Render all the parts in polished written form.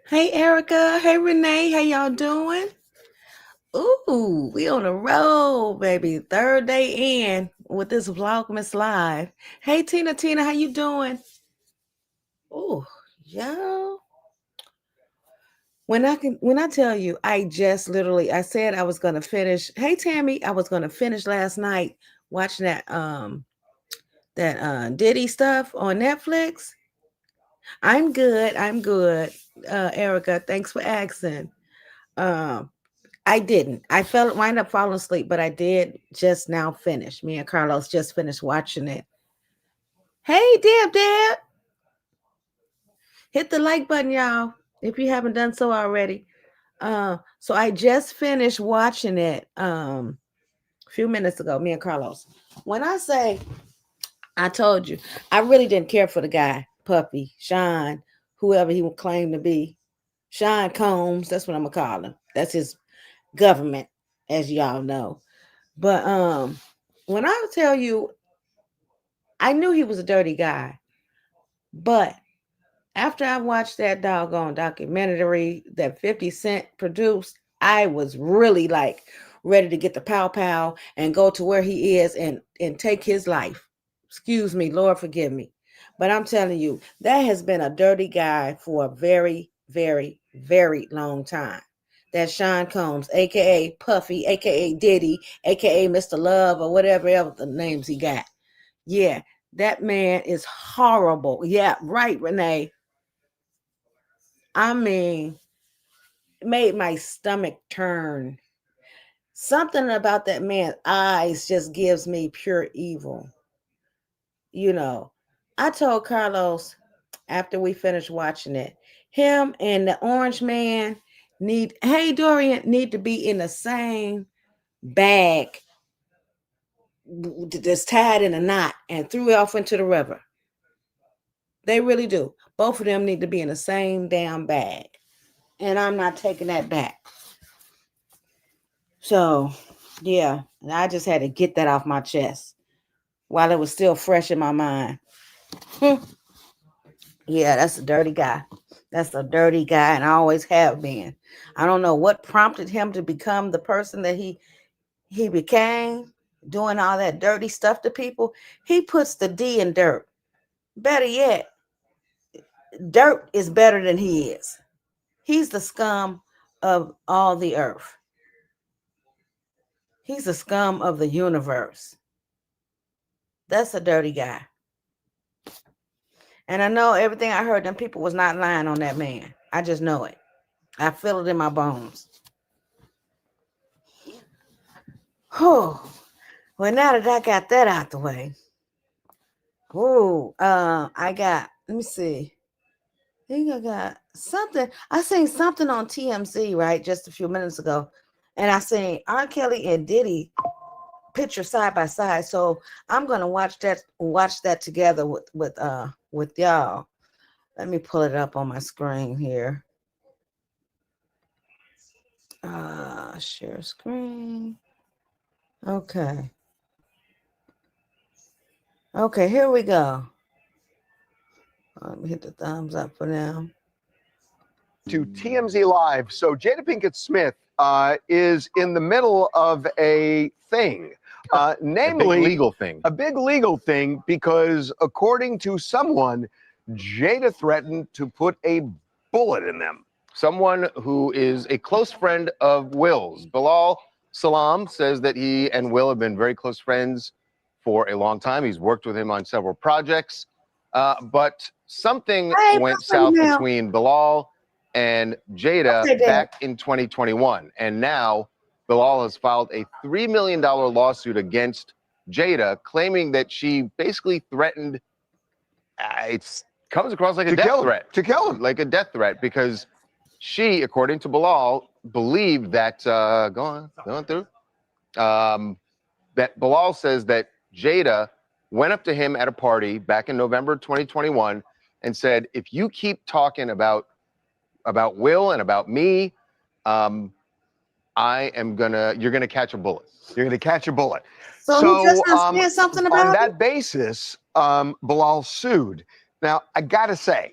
Hey Erica, hey Renee, how y'all doing? Ooh, we on the road, baby. Third day in with this Vlogmas live. Hey Tina, how you doing? Ooh, y'all. When I tell you, I just literally I said I was gonna finish. Hey Tammy, I was gonna finish last night watching that Diddy stuff on Netflix. I'm good. I'm good. Erica, thanks for asking. Um I didn't. Wind up falling asleep, but I did just now finish. Me and Carlos just finished watching it. Hey, Deb, hit the like button, y'all, if you haven't done so already. So I just finished watching it a few minutes ago, me and Carlos. When I say I told you, I really didn't care for the guy, Puppy, Sean, whoever he would claim to be. Sean Combs, that's what I'm gonna call him. That's his government, as y'all know. But when I tell you, I knew he was a dirty guy, but after I watched that doggone documentary that 50 Cent produced, I was really like ready to get the pow pow and go to where he is and take his life. Excuse me, Lord forgive me. But I'm telling you, that has been a dirty guy for a very, very, very long time. That's Sean Combs, aka Puffy, aka Diddy, aka Mr. Love, or whatever else the names he got. Yeah, that man is horrible. Yeah, right, Renee. I mean, it made my stomach turn. Something about that man's eyes just gives me pure evil. You know, I told Carlos after we finished watching it, him and the orange man hey Dorian, need to be in the same bag that's tied in a knot and threw it off into the river. They really do. Both of them need to be in the same damn bag. And I'm not taking that back. So, yeah, I just had to get that off my chest while it was still fresh in my mind. Yeah, that's a dirty guy. That's a dirty guy, and I always have been. I don't know what prompted him to become the person that he became, doing all that dirty stuff to people. He puts the D in dirt. Better yet, dirt is better than he is. He's the scum of all the earth. He's the scum of the universe. That's a dirty guy. And I know everything I heard, them people was not lying on that man. I just know it. I feel it in my bones. Oh, well, now that I got that out the way, let me see. I think I got something. I seen something on TMZ, right, just a few minutes ago. And I seen R. Kelly and Diddy picture side by side. So I'm gonna watch that together with y'all. Let me pull it up on my screen here. Share screen. Okay. Okay, here we go. Let me hit the thumbs up for now. To TMZ Live. So Jada Pinkett Smith is in the middle of a thing, namely a big legal thing, because according to someone, Jada threatened to put a bullet in them. Someone who is a close friend of Will's. Bilal Salam says that he and Will have been very close friends for a long time. He's worked with him on several projects, but something went south between Bilal and Jada Okay, then. back in 2021. And now Bilal has filed a $3 million lawsuit against Jada, claiming that she basically threatened, it comes across like a death threat. To kill him. Like a death threat, because she, according to Bilal, believed that, going through, that Bilal says that Jada went up to him at a party back in November 2021 and said, if you keep talking about Will and about me, you're gonna catch a bullet. You're going to catch a bullet. So he just said something about on that it? basis, Bilal sued. Now, I got to say,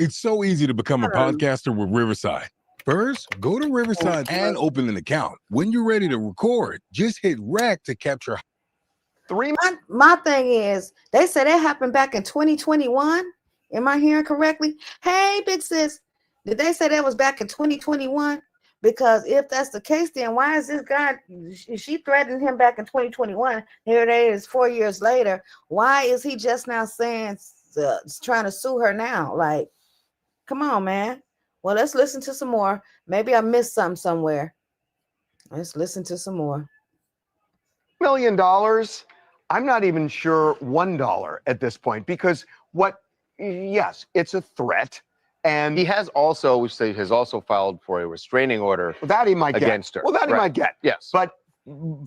It's so easy to become a podcaster with Riverside. First, go to Riverside and open an account. When you're ready to record, just hit rec to capture. My thing is, they said that happened back in 2021. Am I hearing correctly? Hey, big sis, did they say that was back in 2021? Because if that's the case, then why is this guy, she threatened him back in 2021. Here it is 4 years later. Why is he just now saying, trying to sue her now? Like, come on, man. Well, let's listen to some more. Maybe I missed something somewhere. Let's listen to some more. $1 million, I'm not even sure $1 at this point, because yes, it's a threat. And He has also, we say, has also filed for a restraining order that he might against get. her. Well, that he might get. Yes. But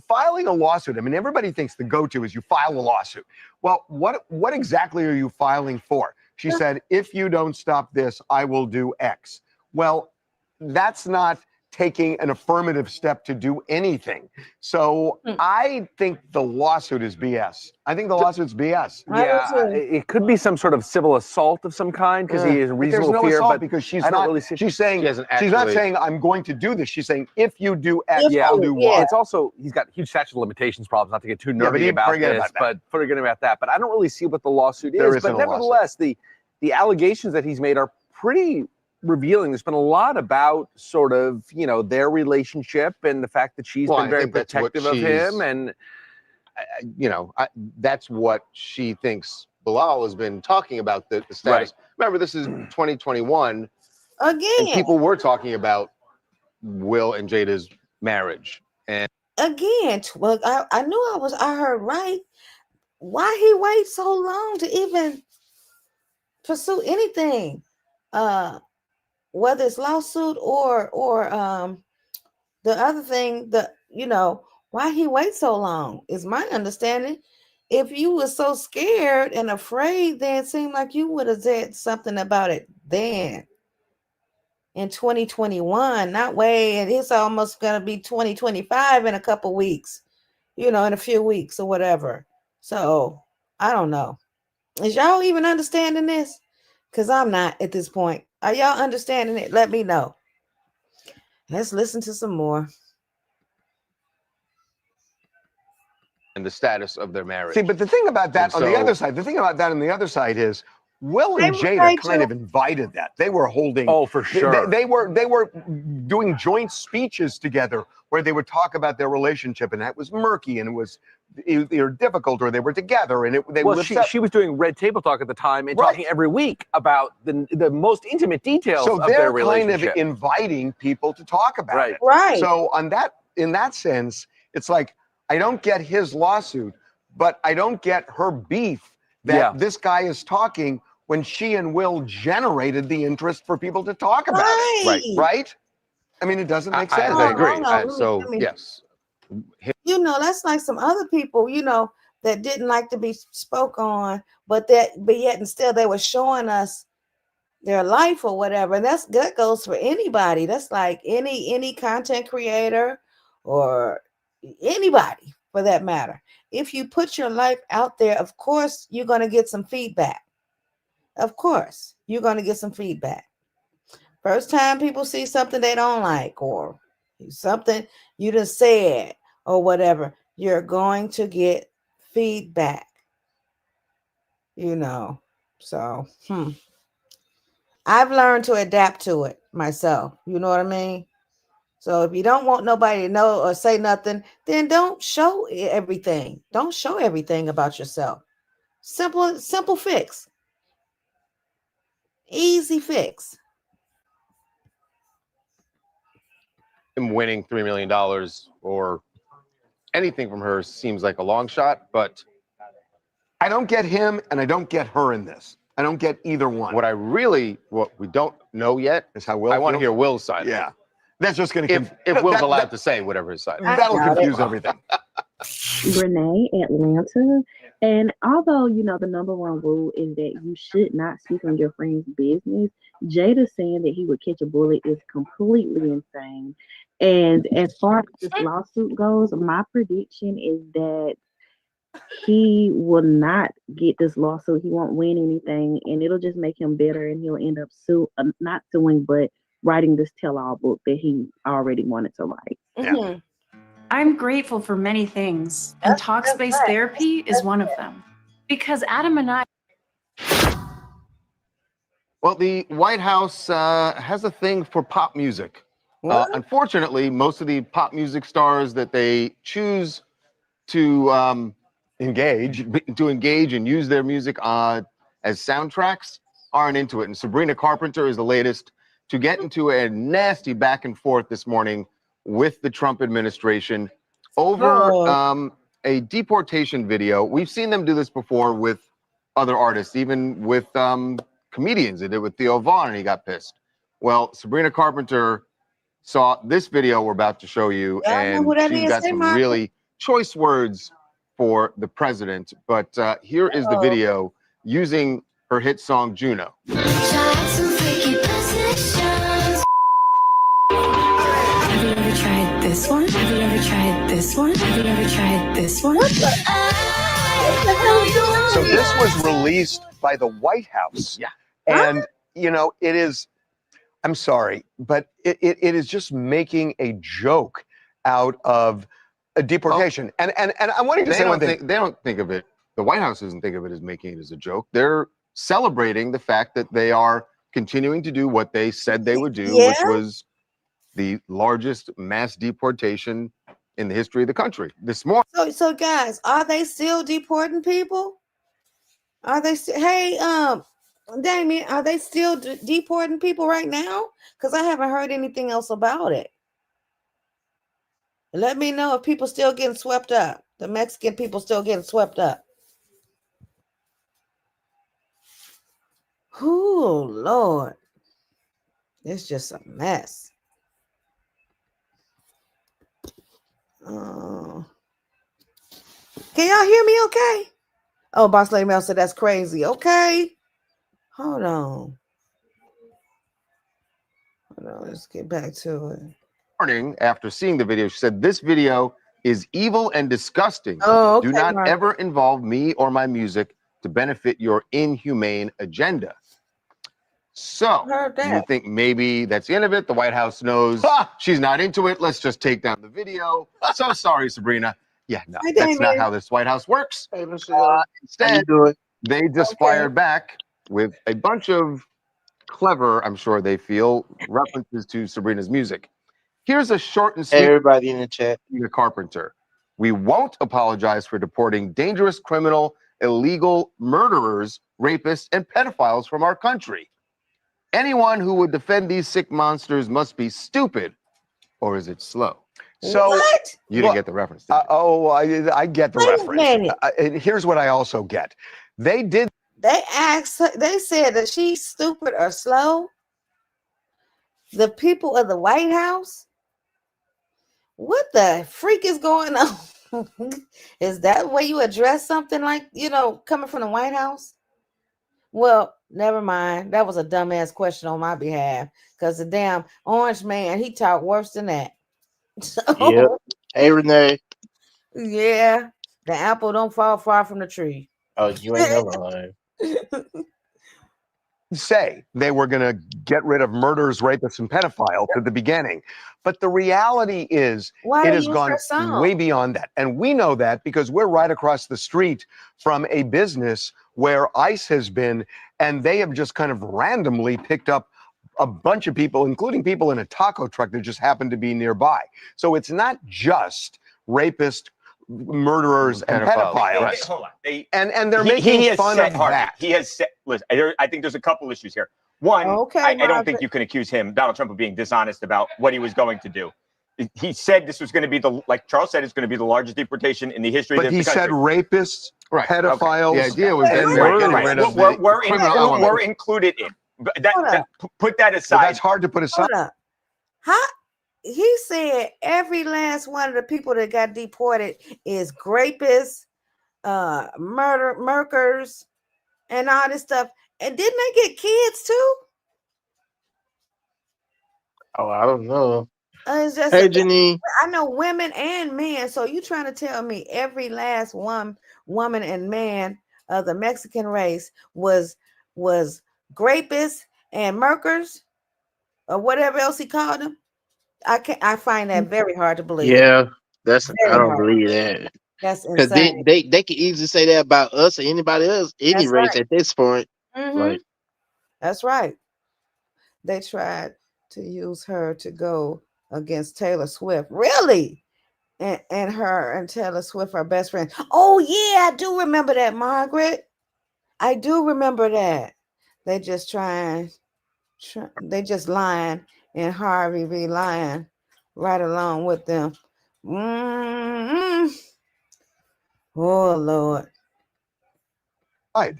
filing a lawsuit, I mean, everybody thinks the go-to is you file a lawsuit. Well, what exactly are you filing for? She said, if you don't stop this, I will do X. Well, that's not taking an affirmative step to do anything. So I think the lawsuit is BS. I think the lawsuit's BS. Yeah, it could be some sort of civil assault of some kind because he is But reasonable there's no fear. assault But because she's I don't not. really see. She's saying She hasn't she's not actually- saying I'm going to do this. She's saying if you do X, Yeah. I'll do Y. It's also he's got huge statute of limitations problems. Not to get too Yeah, but nerdy about forget this, about that. but forget about that. But I don't really see what the lawsuit There is. isn't But a lawsuit. nevertheless, the allegations that he's made are pretty revealing. There's been a lot about sort of their relationship and the fact that she's Well, been I very think that's what protective of him, and that's what she thinks Bilal has been talking about, the status. Remember, this is 2021, and Again, people were talking about Will and Jada's marriage. And well, I knew I heard right. Why he wait so long to even pursue anything? Whether it's lawsuit or the other thing, why he wait so long is my understanding. If you were so scared and afraid, then it seemed like you would have said something about it then in 2021, not way, and it's almost going to be 2025 in a couple weeks, in a few weeks or whatever. So I don't know. Is y'all even understanding this? Because I'm not at this point. Are y'all understanding it? Let me know. Let's listen to some more. the status of their marriage. See, but the thing about that And on the so- other side, is Will and They Jada kind of invited that. They were holding. oh, for sure. They were doing joint speeches together where they would talk about their relationship, and that was murky, and it was either difficult, or they were together, and they Well, would she was doing Red Table Talk at the time and Right. talking every week about the most intimate details so of their they're kind relationship. of inviting people to talk about Right. it. Right. So in that sense, it's like I don't get his lawsuit, but I don't get her beef that this guy is talking when she and Will generated the interest for people to talk about it. Right? I mean, it doesn't make sense. I agree. Hold on, let me- Yes. That's like some other people, that didn't like to be spoke on, but yet and still they were showing us their life or whatever. And that goes for anybody. That's like any content creator or anybody for that matter. If you put your life out there, of course you're going to get some feedback. Of course, you're going to get some feedback. First time people see something they don't like or something you just said or whatever, you're going to get feedback. So I've learned to adapt to it myself. You know what I mean? So if you don't want nobody to know or say nothing, then don't show everything. Don't show everything about yourself. Simple fix. Easy fix. him winning $3 million or anything from her seems like a long shot, but I don't get him and I don't get her in this. I don't get either one. what we don't know yet Is how Will I want to feels? hear Will's side. Yeah. That's just going to If Will's allowed to say whatever his side is. that'll Got confuse everything. Renee, Atlanta. And although, you know, the number one rule is that you should not speak on your friend's business, Jada saying that he would catch a bullet is completely insane. And as far as this lawsuit goes, my prediction is that he will not get this lawsuit. He won't win anything, and it'll just make him bitter, and he'll end up not suing, but writing this tell-all book that he already wanted to write. Mhm. I'm grateful for many things, and talk-based therapy is one of them. Because Adam and I. Well, the White House has a thing for pop music. Unfortunately, most of the pop music stars that they choose to engage and use their music as soundtracks aren't into it. And Sabrina Carpenter is the latest to get into a nasty back and forth this morning with the Trump administration over a deportation video. We've seen them do this before with other artists, even with comedians. They did with Theo Vaughn, and he got pissed. Well, Sabrina Carpenter saw this video we're about to show you, and she's got some really choice words for the president. But here is the video using her hit song Juno. Have you ever tried this one? Have you ever tried this one? Have you ever tried this one? So this was released by the White House. Yeah. And, you know, it is, I'm sorry, but it is just making a joke out of a deportation. And I wanted to say one thing. They don't think of it, the White House doesn't think of it as making it as a joke. They're celebrating the fact that they are continuing to do what they said they would do, which was the largest mass deportation in the history of the country this morning. So guys, are they still deporting people? Are they still, hey, Damien, are they still deporting people right now? Because I haven't heard anything else about it. Let me know if people still getting swept up. The Mexican people still getting swept up. Oh, Lord. It's just a mess. Can y'all hear me okay? Oh, Boss Lady Mel said that's crazy. Okay. Hold on. Let's get back to it. Morning, after seeing the video, she said, "This video is evil and disgusting. Oh, okay, Do not Mark. ever involve me or my music to benefit your inhumane agenda." So Heard you that. think maybe that's the end of it? The White House knows she's not into it. Let's just take down the video. So sorry, Sabrina. Yeah, no, Hi, that's not Damien. how this White House works. Hey, Michele. Instead, they just Okay. fired back with a bunch of clever, I'm sure they feel, references to Sabrina's music. Here's a short and Hey, sweet everybody in the chat. Sabrina Carpenter. "We won't apologize for deporting dangerous criminal, illegal murderers, rapists, and pedophiles from our country. Anyone who would defend these sick monsters must be stupid, or is it slow?" So What? You didn't get the reference, did you? I get the Wait a reference. minute. And here's what I also get. They did They said that she's stupid or slow. The people of the White House? What the freak is going on? Is that the way you address something like, coming from the White House? Well, never mind. That was a dumbass question on my behalf because the damn orange man, he talked worse than that. So, Yep. Hey, Renee. yeah, the apple don't fall far from the tree. Oh, you ain't never lying. say they were going to get rid of murderers, rapists, and pedophiles at the beginning. But the reality is Why it they has use gone her song? way beyond that. And we know that because we're right across the street from a business where ICE has been, and they have just kind of randomly picked up a bunch of people, including people in a taco truck that just happened to be nearby. So it's not just rapists, murderers, and pedophiles. Right. Hold on. And they're making fun of that. He has said, listen, I think there's a couple issues here. One, Okay, I don't Margaret. think you can accuse him, Donald Trump, of being dishonest about what he was going to do. he said this was going to be like Charles said, it's going to be the largest deportation in the history of But the he said country. rapists, Right. pedophiles. The idea was that and they're getting murderers. rid of the criminal element. We're included in. Put that But aside. that's hard to put aside. Hold up. How he said every last one of the people that got deported is rapists, murderers, and all this stuff. And didn't they get kids too? Oh, I don't know. It's just, Hey, Janine. I know women and men. So you trying to tell me every last woman and man of the Mexican race was rapists and murderers or whatever else he called them? I find that very hard to believe. Yeah, that's I Very don't hard. believe that. That's Because insane. they could easily say that about us or anybody else, any That's race right. at this point. Mhm. Like, That's right. They tried to use her to go against Taylor Swift. Really? And her and Taylor Swift are best friends. Oh, yeah, I do remember that, Margaret. I do remember that. They just they just lying, and Harvey be lying right along with them. Mm-hmm. Oh, Lord. Right.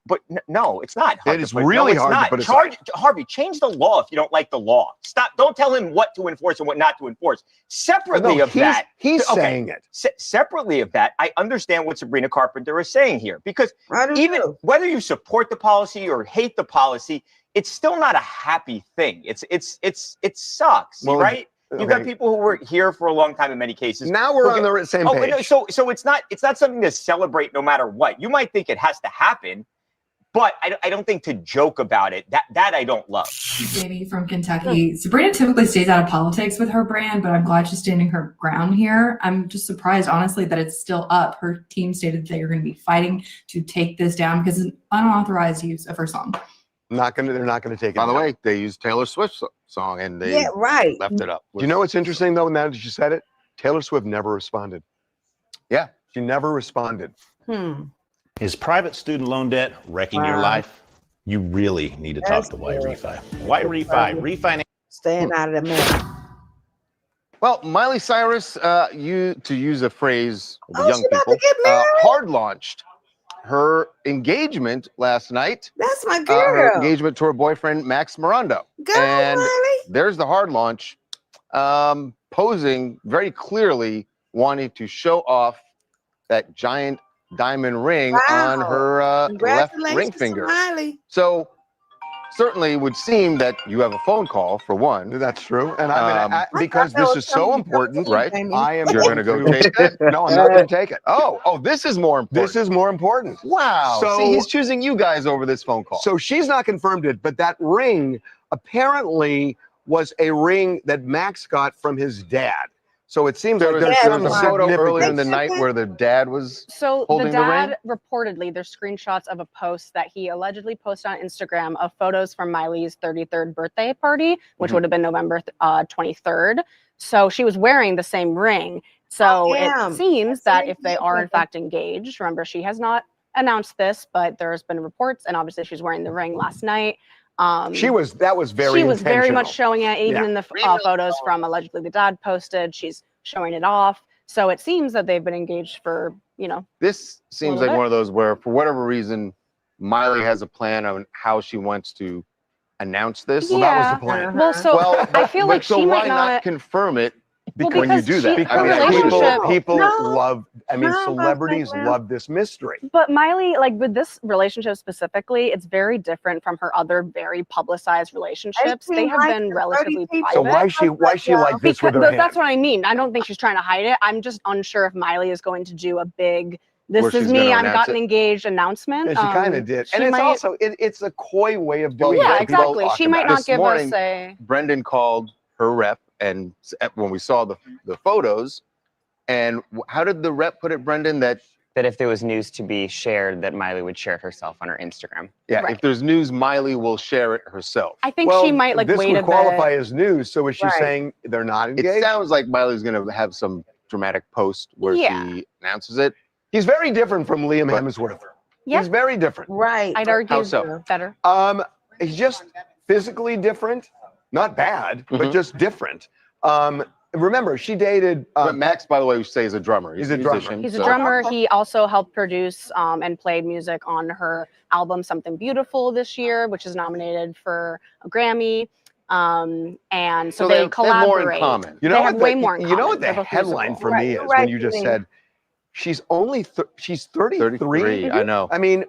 But no, it's not. It is really hard to put aside. Harvey, change the law if you don't like the law. Stop. Don't tell him what to enforce and what not to enforce. Separately of that, he's saying it. Separately of that, I understand what Sabrina Carpenter is saying here, because even whether you support the policy or hate the policy, it's still not a happy thing. It sucks, Well, right? okay. You've got people who were here for a long time in many cases. Now we're on the same page. No, so it's not something to celebrate no matter what. You might think it has to happen, but I don't think to joke about it. That I don't love. Jamie from Kentucky. Sabrina typically stays out of politics with her brand, but I'm glad she's standing her ground here. I'm just surprised, honestly, that it's still up. Her team stated that they're going to be fighting to take this down because it's an unauthorized use of her song. They're not going to take it. By the down. way, they used Taylor Swift's song and they left it up. Do you know what's interesting though? Now that you said it, Taylor Swift never responded. Yeah, she never responded. Is private student loan debt wrecking your life? You really need to talk to White Refi. White Refi, refinance. Staying out of the mess. Well, Miley Cyrus, to use a phrase of the young she about people, to get married? hard launched her engagement last night. That's my Her girl. engagement to her boyfriend, Max Mirando. Go, and Miley. there's the hard launch, posing very clearly, wanting to show off that giant diamond ring on her left ring finger. Miley. So certainly it would seem that you have a phone call for one. That's true. And I mean, because this is so important, right? I am. You're going to go take it? No, I'm not going to take it. Oh, this is more important. This is more important. Wow. So see, he's choosing you guys over this phone call. So she's not confirmed it, but that ring apparently was a ring that Max got from his dad. So it seems like there's a photo significance. earlier in the night where the dad was holding the dad the ring? reportedly, there's screenshots of a post that he allegedly posted on Instagram of photos from Miley's 33rd birthday party, which would have been November 23rd. So she was wearing the same ring. So it seems that if they are in fact engaged, remember she has not announced this, but there's been reports, and obviously she's wearing the ring last night. That was very She was very intentional. much showing it, even in the photos from allegedly the dad posted. She's showing it off. So it seems that they've been engaged for, This seems like one of those where, for whatever reason, Miley has a plan on how she wants to announce this. Well, that was the plan. Well, so I feel like so she why might not not confirm it Well, when you because do that? her relationship- people No, love. I mean, no, celebrities that's not love this mystery. But Miley, like with this relationship specifically, it's very different from her other very publicized relationships. They have been relatively private. So why she like this with her hand? That's what I mean. I don't think she's trying to hide it. I'm just unsure if Miley is going to do a big Where "this is she's me, gonna I've announce gotten it. engaged" announcement. Yeah, she kind of did, and she it's might- also it's a coy way of doing it. Yeah, that people exactly. talk She might about. not This give morning, us a. Brendan called her rep, and when we saw the photos, and how did the rep put it, Brendan? That if there was news to be shared, that Miley would share it herself on her Instagram. yeah, Right. if there's news, Miley will share it herself. I think she might like this wait would a qualify bit. as news. So is she Right. saying they're not engaged? It sounds like Miley's going to have some dramatic post where Yeah. she announces it. He's very different from Liam Hemsworth. Yeah. He's very different. Right. I'd argue How so? better. He's just physically different. Not bad, but Mhm. just different. remember, she dated. But Max, by the way, we say is a drummer. He's a drummer. He's a drummer. He also helped produce and played music on her album "Something Beautiful" this year, which is nominated for a Grammy. And so they collaborate. They have more in common. You know they what? have way more in You common. know what the They're both headline musical. for me is when you just said she's only she's 33. 33. I know. I mean,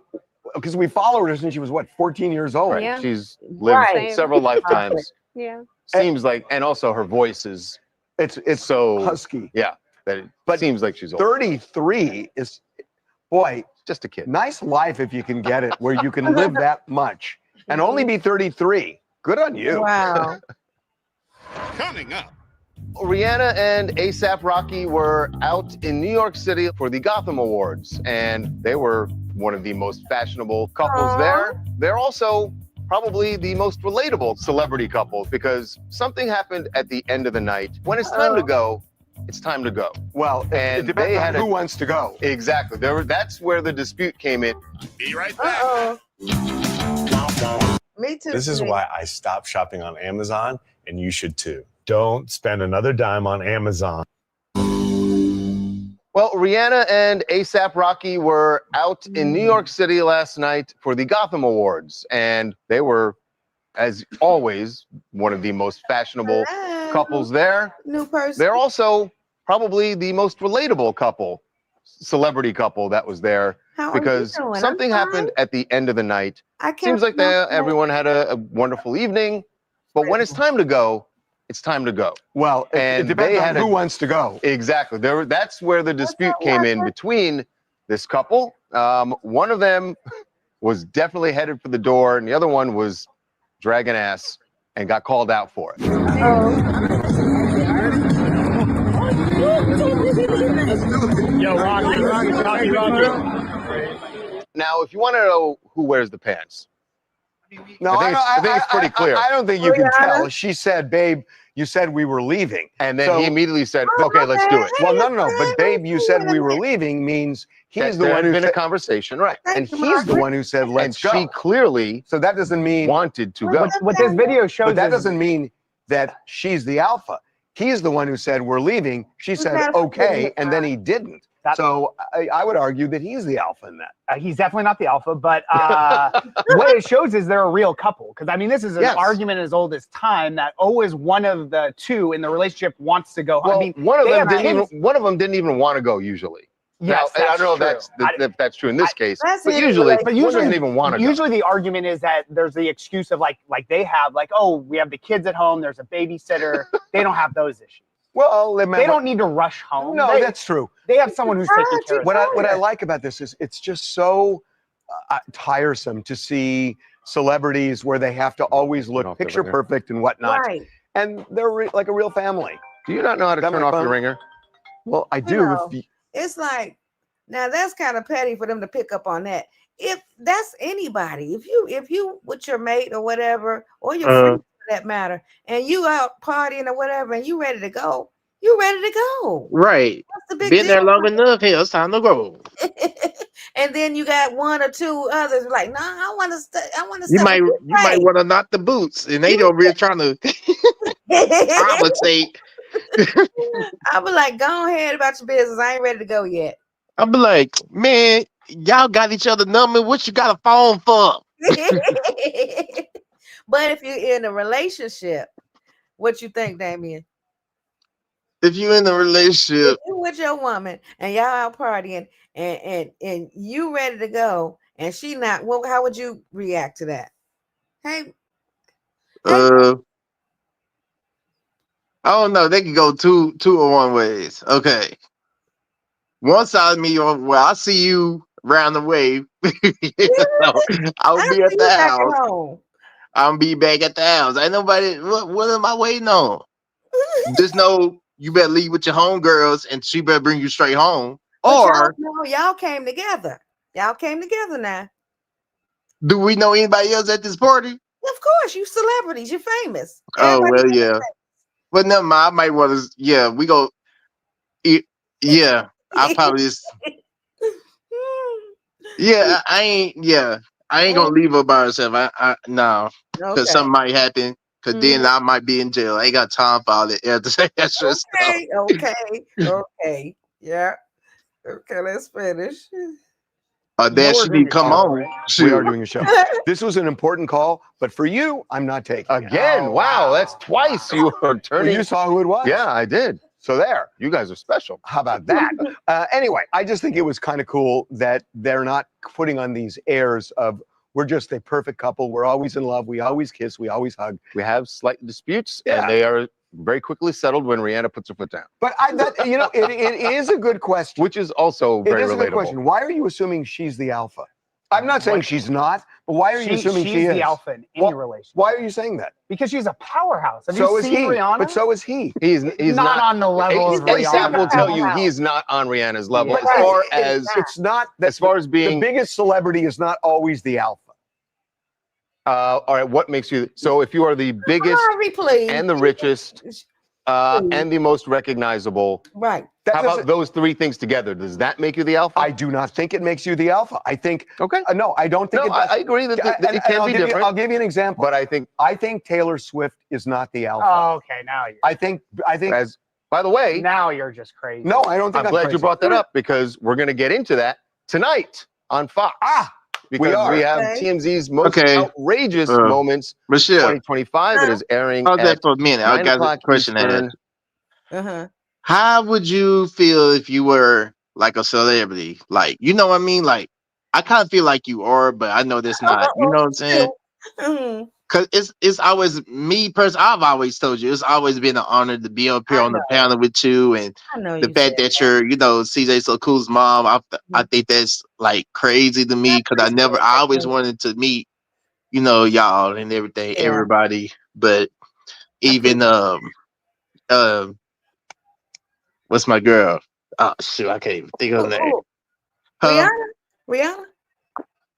because we followed her since she was what 14 years old. Right. Yeah. She's lived several lifetimes. Yeah. Seems like, and also her voice is it's so husky. Yeah, that it seems like she's old. 33 is, boy, just a kid. Nice life if you can get it where you can live that much and only be 33. Good on you. Wow. Coming up. Rihanna and A$AP Rocky were out in New York City for the Gotham Awards, and they were one of the most fashionable couples there. They're also probably the most relatable celebrity couples because something happened at the end of the night. When it's time to go, it's time to go. Well, and it depends they on had who wants to go. Exactly. That's where the dispute came in. Be right back. Me too. This is why I stopped shopping on Amazon, and you should too. Don't spend another dime on Amazon. Well, Rihanna and A$AP Rocky were out in New York City last night for the Gotham Awards, and they were, as always, one of the most fashionable couples there. New person. They're also probably the most relatable couple, celebrity couple that was there How are you because doing? something I'm happened at the end of the night. I can't Seems like pronounce that. everyone had a wonderful evening, but when it's time to go, it's time to go. Well, it depends on who wants to go. Exactly. That's where the dispute came in between this couple. One of them was definitely headed for the door, and the other one was dragging ass and got called out for it. Yo, Rocky. Now, if you want to know who wears the pants, No, I think it's pretty clear. I don't think you can tell. She said, babe, you said we were leaving. And then he immediately said, okay, let's do it. Well, no. But babe, you said we were leaving means he's the There one had who been a conversation, right? and he's the one who said, let's and go. she clearly So that doesn't mean wanted to go. What this video shows But that is doesn't mean that she's the alpha. He's the one who said we're leaving. She said that's okay, good. and then he didn't. So I would argue that he's the alpha in that. he's definitely not the alpha, but what it shows is they're a real couple. Because I mean, this is an argument as old as time that always one of the two in the relationship wants to go home. Well, I mean, one of they them have didn't kids. even want to go usually. Yes, now, I that's don't know true. if that's true in this case, That's but it. usually, But one usually doesn't even want to go. Usually the argument is that there's the excuse of like they have like, oh, we have the kids at home. There's a babysitter. They don't have those issues. Well, They don't need to rush home. No, that's true. They have someone who's taking care of them. What I like about this is it's just so tiresome to see celebrities where they have to always look picture perfect and whatnot, Right. and they're like a real family. Do you not know how to turn off your ringer? Well, I do. No. If It's like, now that's kind of petty for them to pick up on that. If that's anybody, if you with your mate or whatever, or your friend for that matter, and you out partying or whatever, and you ready to go, you ready to go. Right. What's the big Been there deal? long enough. Hell, it's time to go. And then you got one or two others like, nah, I want to stay. I want to. You might want to knock the boots, and they don't really trying to compensate. I be like, go ahead about your business. I ain't ready to go yet. I'll be like, man, y'all got each other number. What you got a phone for? But if you're in a relationship, what you think, Damien? If you in a relationship, If you with your woman and y'all out partying and you ready to go and she not, well, how would you react to that? Hey, I don't know. They can go two or one ways. Okay. One side of me, well, I see you around the way. So, I'll be at the house. I'll be back at the house. Ain't nobody. What am I waiting on? Just know you better leave with your homegirls, and she better bring you straight home. Or y'all came together. Y'all came together now. do we know anybody else at this party? Of course, you celebrities, you're famous. Oh Everybody well, yeah. But never mind. I might want to. Yeah, we go. Yeah, I probably just. Yeah, I ain't. Yeah, I ain't gonna leave her by herself. I no, because Okay. something might happen. Cause then I might be in jail. I ain't got time for all that extra stuff. Okay. Yeah. Okay, let's finish. That should be come on. We are doing a show. This was an important call, but for you, I'm not taking Again, it. wow, that's twice you are turning. Well, you saw who it was. Yeah, I did. So there. You guys are special. How about that? Anyway, I just think it was kind of cool that they're not putting on these airs of we're just a perfect couple. We're always in love. We always kiss. We always hug. We have slight disputes, and they are very quickly settled when Rihanna puts her foot down. But it is a good question. Which is also very relatable. It is a good relatable. question. Why are you assuming she's the alpha? I'm not saying she's not, but why are you assuming she is? She's the alpha in any relationship. Why are you saying that? Because she's a powerhouse. Have So you is seen he. Rihanna? But so is he. He's not on the level of ASAP Rihanna. will tell you he's not on Rihanna's level But as far as it's not that, as far as being the biggest celebrity is not always the alpha. All right, what makes you so if you are the biggest and the richest and the most recognizable, right? How about those three things together? Does that make you the alpha? I do not think it makes you the alpha. I think no, I don't think No, it does. I agree that it can be different. I'll give you an example. But I think Taylor Swift is not the alpha. Oh, okay, now you're. I think as by the way, now you're just crazy. No, I don't think I'm glad you brought that up because we're going to get into that tonight on Fox. Because we have TMZ's most outrageous moments. Michelle, 2025. It is airing. Hold that for a minute. I got a question to ask. How would you feel if you were like a celebrity? Like, you know what I mean? Like, I kind of feel like you are, but I know that's not. You know what I'm saying? Because it's always me personally. I've always told you it's always been an honor to be up here on the panel with you, and the fact that you're, CJ So Cool's mom. I think that's like crazy to me because I always wanted to meet, y'all and everything, everybody. But even what's my girl? Oh shoot, I can't even think of her name. Rihanna?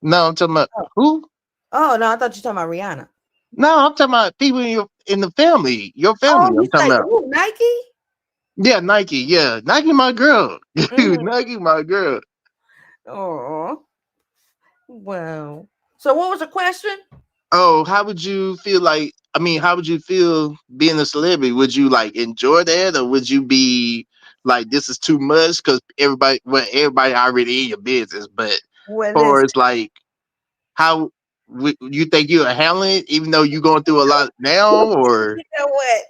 No, I'm talking about who? Oh no, I thought you were talking about Rihanna. No, I'm talking about people in the family. Your family. I'm talking about Nike? Yeah, Nike. Yeah, Nike, my girl. Nike, my girl. Oh, wow. So what was the question? Oh, how would you feel like? I mean, how would you feel being a celebrity? Would you like enjoy that, or would you be like, this is too much? Because everybody already in your business. But or it's like, how you think you're handling it, even though you're going through a lot now? Or you know what?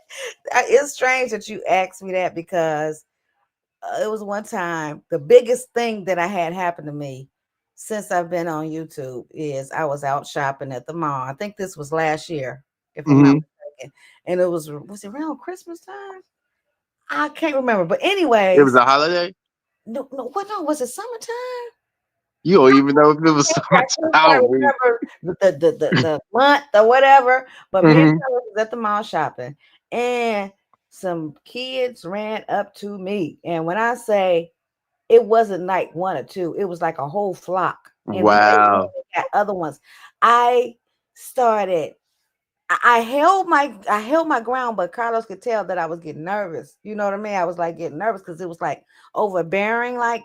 It's strange that you asked me that because it was one time the biggest thing that I had happened to me since I've been on YouTube is I was out shopping at the mall. I think this was last year, if I'm not mistaken. And it was it around Christmas time? I can't remember. But anyways, it was a holiday. No, was it summertime? You don't even know if it was summertime. I remember the month or whatever. But me and Taylor was at the mall shopping, and some kids ran up to me. And when I say it wasn't like one or two, it was like a whole flock. And wow. Got other ones. I held my ground, but Carlos could tell that I was getting nervous. You know what I mean? I was like getting nervous because it was like overbearing, like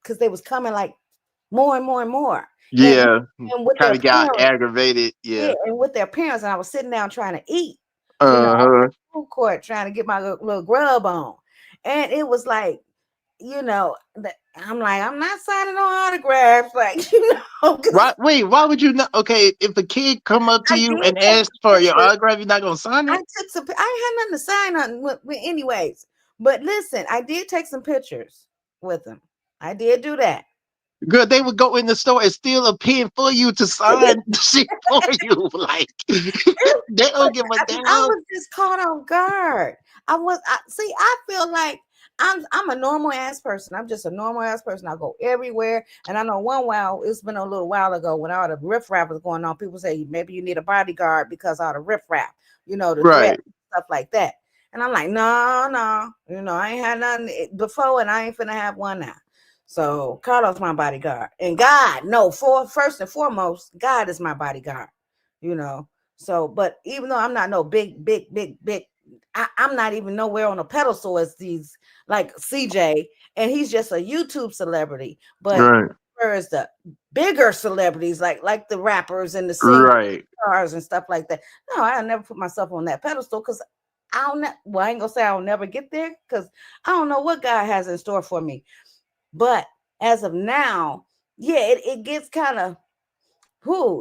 because they was coming like more and more and more. Yeah, and with kind of got aggravated. Yeah, and with their parents, and I was sitting down trying to eat. Food court trying to get my little grub on, and it was like, I'm like, I'm not signing on autographs, like Right? Wait, why would you not? Okay, if a kid come up to you and ask for your autograph, you're not gonna sign it. I ain't had nothing to sign on with anyways. But listen, I did take some pictures with them. I did do that. Girl, they would go in the store and steal a pen for you to sign shit for you. Like they don't give a damn. I was just caught off guard. I feel like I'm a normal ass person. I'm just a normal ass person. I go everywhere. And I know it's been a little while ago when all the riffraff was going on, people say maybe you need a bodyguard because all the riffraff, the threat, stuff like that. And I'm like, no, I ain't had nothing before and I ain't finna have one now. So Carlos my bodyguard. And God, first and foremost, God is my bodyguard, So, but even though I'm not no big, I'm not even nowhere on a pedestal as these like CJ, and he's just a YouTube celebrity. But whereas the bigger celebrities, like the rappers and the singers, stars and stuff like that. No, I'll never put myself on that pedestal because I ain't gonna say I'll never get there because I don't know what God has in store for me. But as of now, yeah, it gets kind of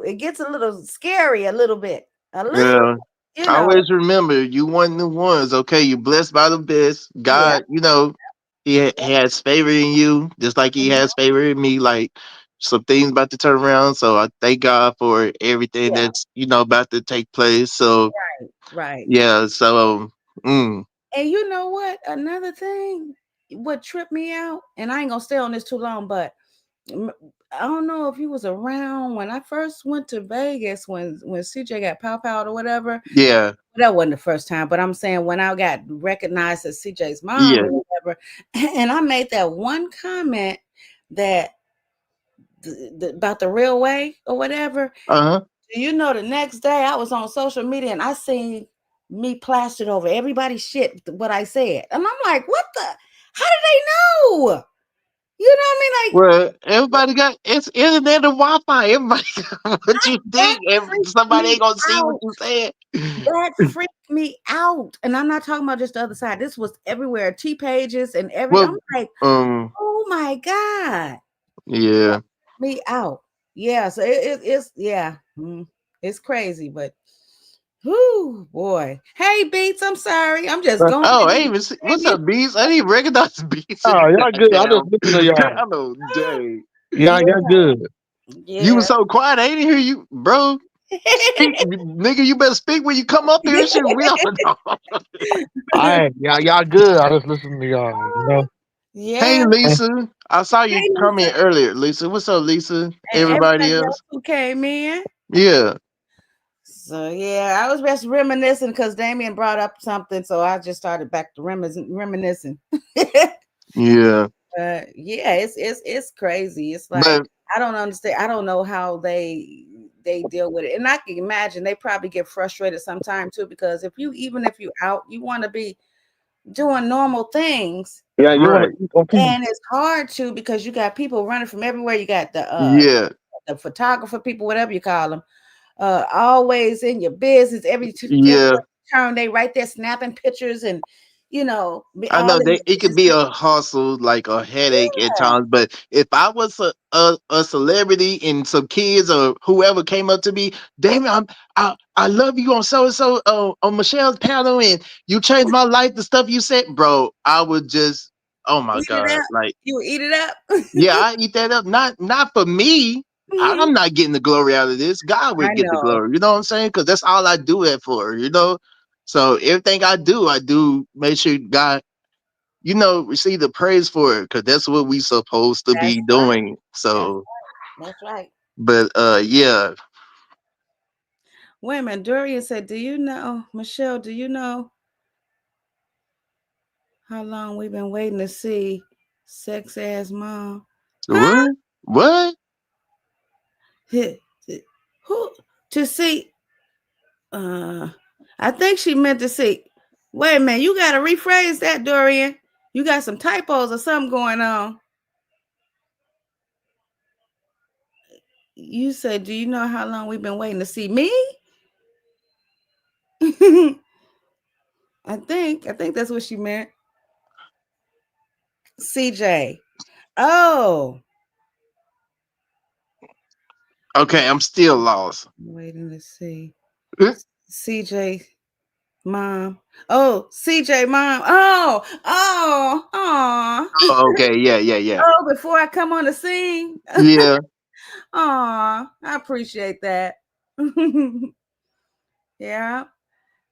it gets a little scary a little bit. A little, Yeah. you know. Always remember, you one of the ones. Okay, you're blessed by the best. Yeah. God, he has favor in you, just like he has favor in me. Like some things about to turn around. So I thank God for everything Yeah. that's about to take place. So Right. yeah. So And you know what? Another thing, what tripped me out, and I ain't gonna stay on this too long, but I don't know if you was around when I first went to Vegas when CJ got pow or whatever. yeah. That wasn't the first time, but I'm saying when I got recognized as CJ's mom Yeah. or whatever, and I made that one comment that about the real way or whatever. You know, the next day I was on social media and I seen me plastered over everybody's shit what I said, and I'm like, what the? How did they know? You know what I mean? Like, Well, everybody got it's internet and Wi-Fi. Everybody got what you think. Somebody ain't gonna see what you said. That freaked me out. And I'm not talking about just the other side. This was everywhere. T pages and I'm like, oh my God. Yeah. Me out. Yeah. So it's it's crazy, but whoo boy. Hey Beats, I'm sorry. I'm just going. Oh, I ain't even see, what's up, Beats? I didn't even recognize Beats. Oh, y'all good. I just listen to y'all. I know, dang. Y'all good. You was so quiet. I didn't hear you, bro. Speak, nigga. You better speak when you come up here. Shit, we all know. Y'all good. I just listen to y'all. You know. Yeah. Hey, Lisa. I saw you Hey, come in Lisa. earlier, Lisa. What's up, Lisa? And Everybody everybody else else? who came in. Yeah. So yeah, I was just reminiscing because Damien brought up something, so I just started back to reminiscing. Yeah. Yeah, it's crazy. It's like But I don't understand. I don't know how they deal with it, and I can imagine they probably get frustrated sometimes too. Because if you out, you want to be doing normal things. Yeah, you want to. And it's hard to because you got people running from everywhere. You got yeah. the photographer people, whatever you call them, always in your business. Every Yeah. turn they right there snapping pictures and I all know in it could be a hustle, like a headache at times. But if I was a celebrity and some kids or whoever came up to me, Damien, I love you on so and so on Michelle's panel, and you changed my life. The stuff you said, bro, I would just, oh my eat it God, up. like You eat it up. yeah, I eat that up. Not for me. I'm not getting the glory out of this. God I would get the know. glory. You know what I'm saying? Because that's all I do it for. So everything I do make sure God receive the praise for it because that's what we supposed to That's be right. doing. So, That's right. but yeah. Wait a minute. Dorian said, "Do you know, Michelle? Do you know how long we've been waiting to see sex ass mom?" Huh? What? Who to see? I think she meant to see. Wait a minute. You got to rephrase that, Dorian. You got some typos or something going on. You said, "Do you know how long we've been waiting to see me?" I think that's what she meant. CJ. Oh. Okay, I'm still lost. Waiting to see. CJ mom. Oh, CJ mom. Oh. Oh, okay, yeah. Oh, before I come on the scene. Yeah. I appreciate that. Yeah.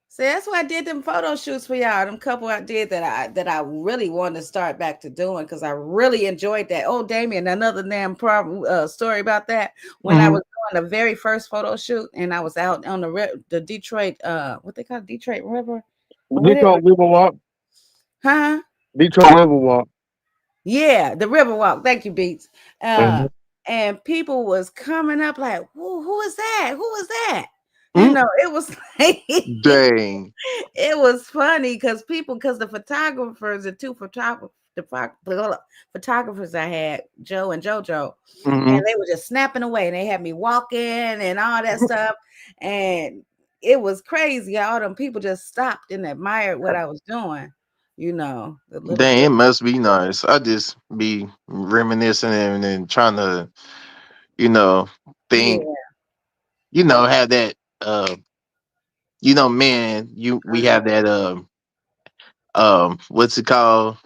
So that's why I did them photo shoots for y'all. Them couple I did that I really wanted to start back to doing because I really enjoyed that. Oh, Damien, another damn story about that. When I was doing the very first photo shoot and I was out on the Detroit, what they call it, Detroit River, Detroit River Walk. huh? Detroit River Walk. Yeah, the River Walk. Thank you, Beats. And people was coming up like, who is that? Who is that? It was like, dang. It was funny because the photographers, the two photographers I had, Joe and JoJo, Mm-hmm. and they were just snapping away. And they had me walking and all that stuff, and it was crazy. All them people just stopped and admired what I was doing. You know, the little Dang, girl. it must be nice. I just be reminiscing and then trying to, you know, Yeah, think, have that man, we have that what's it called?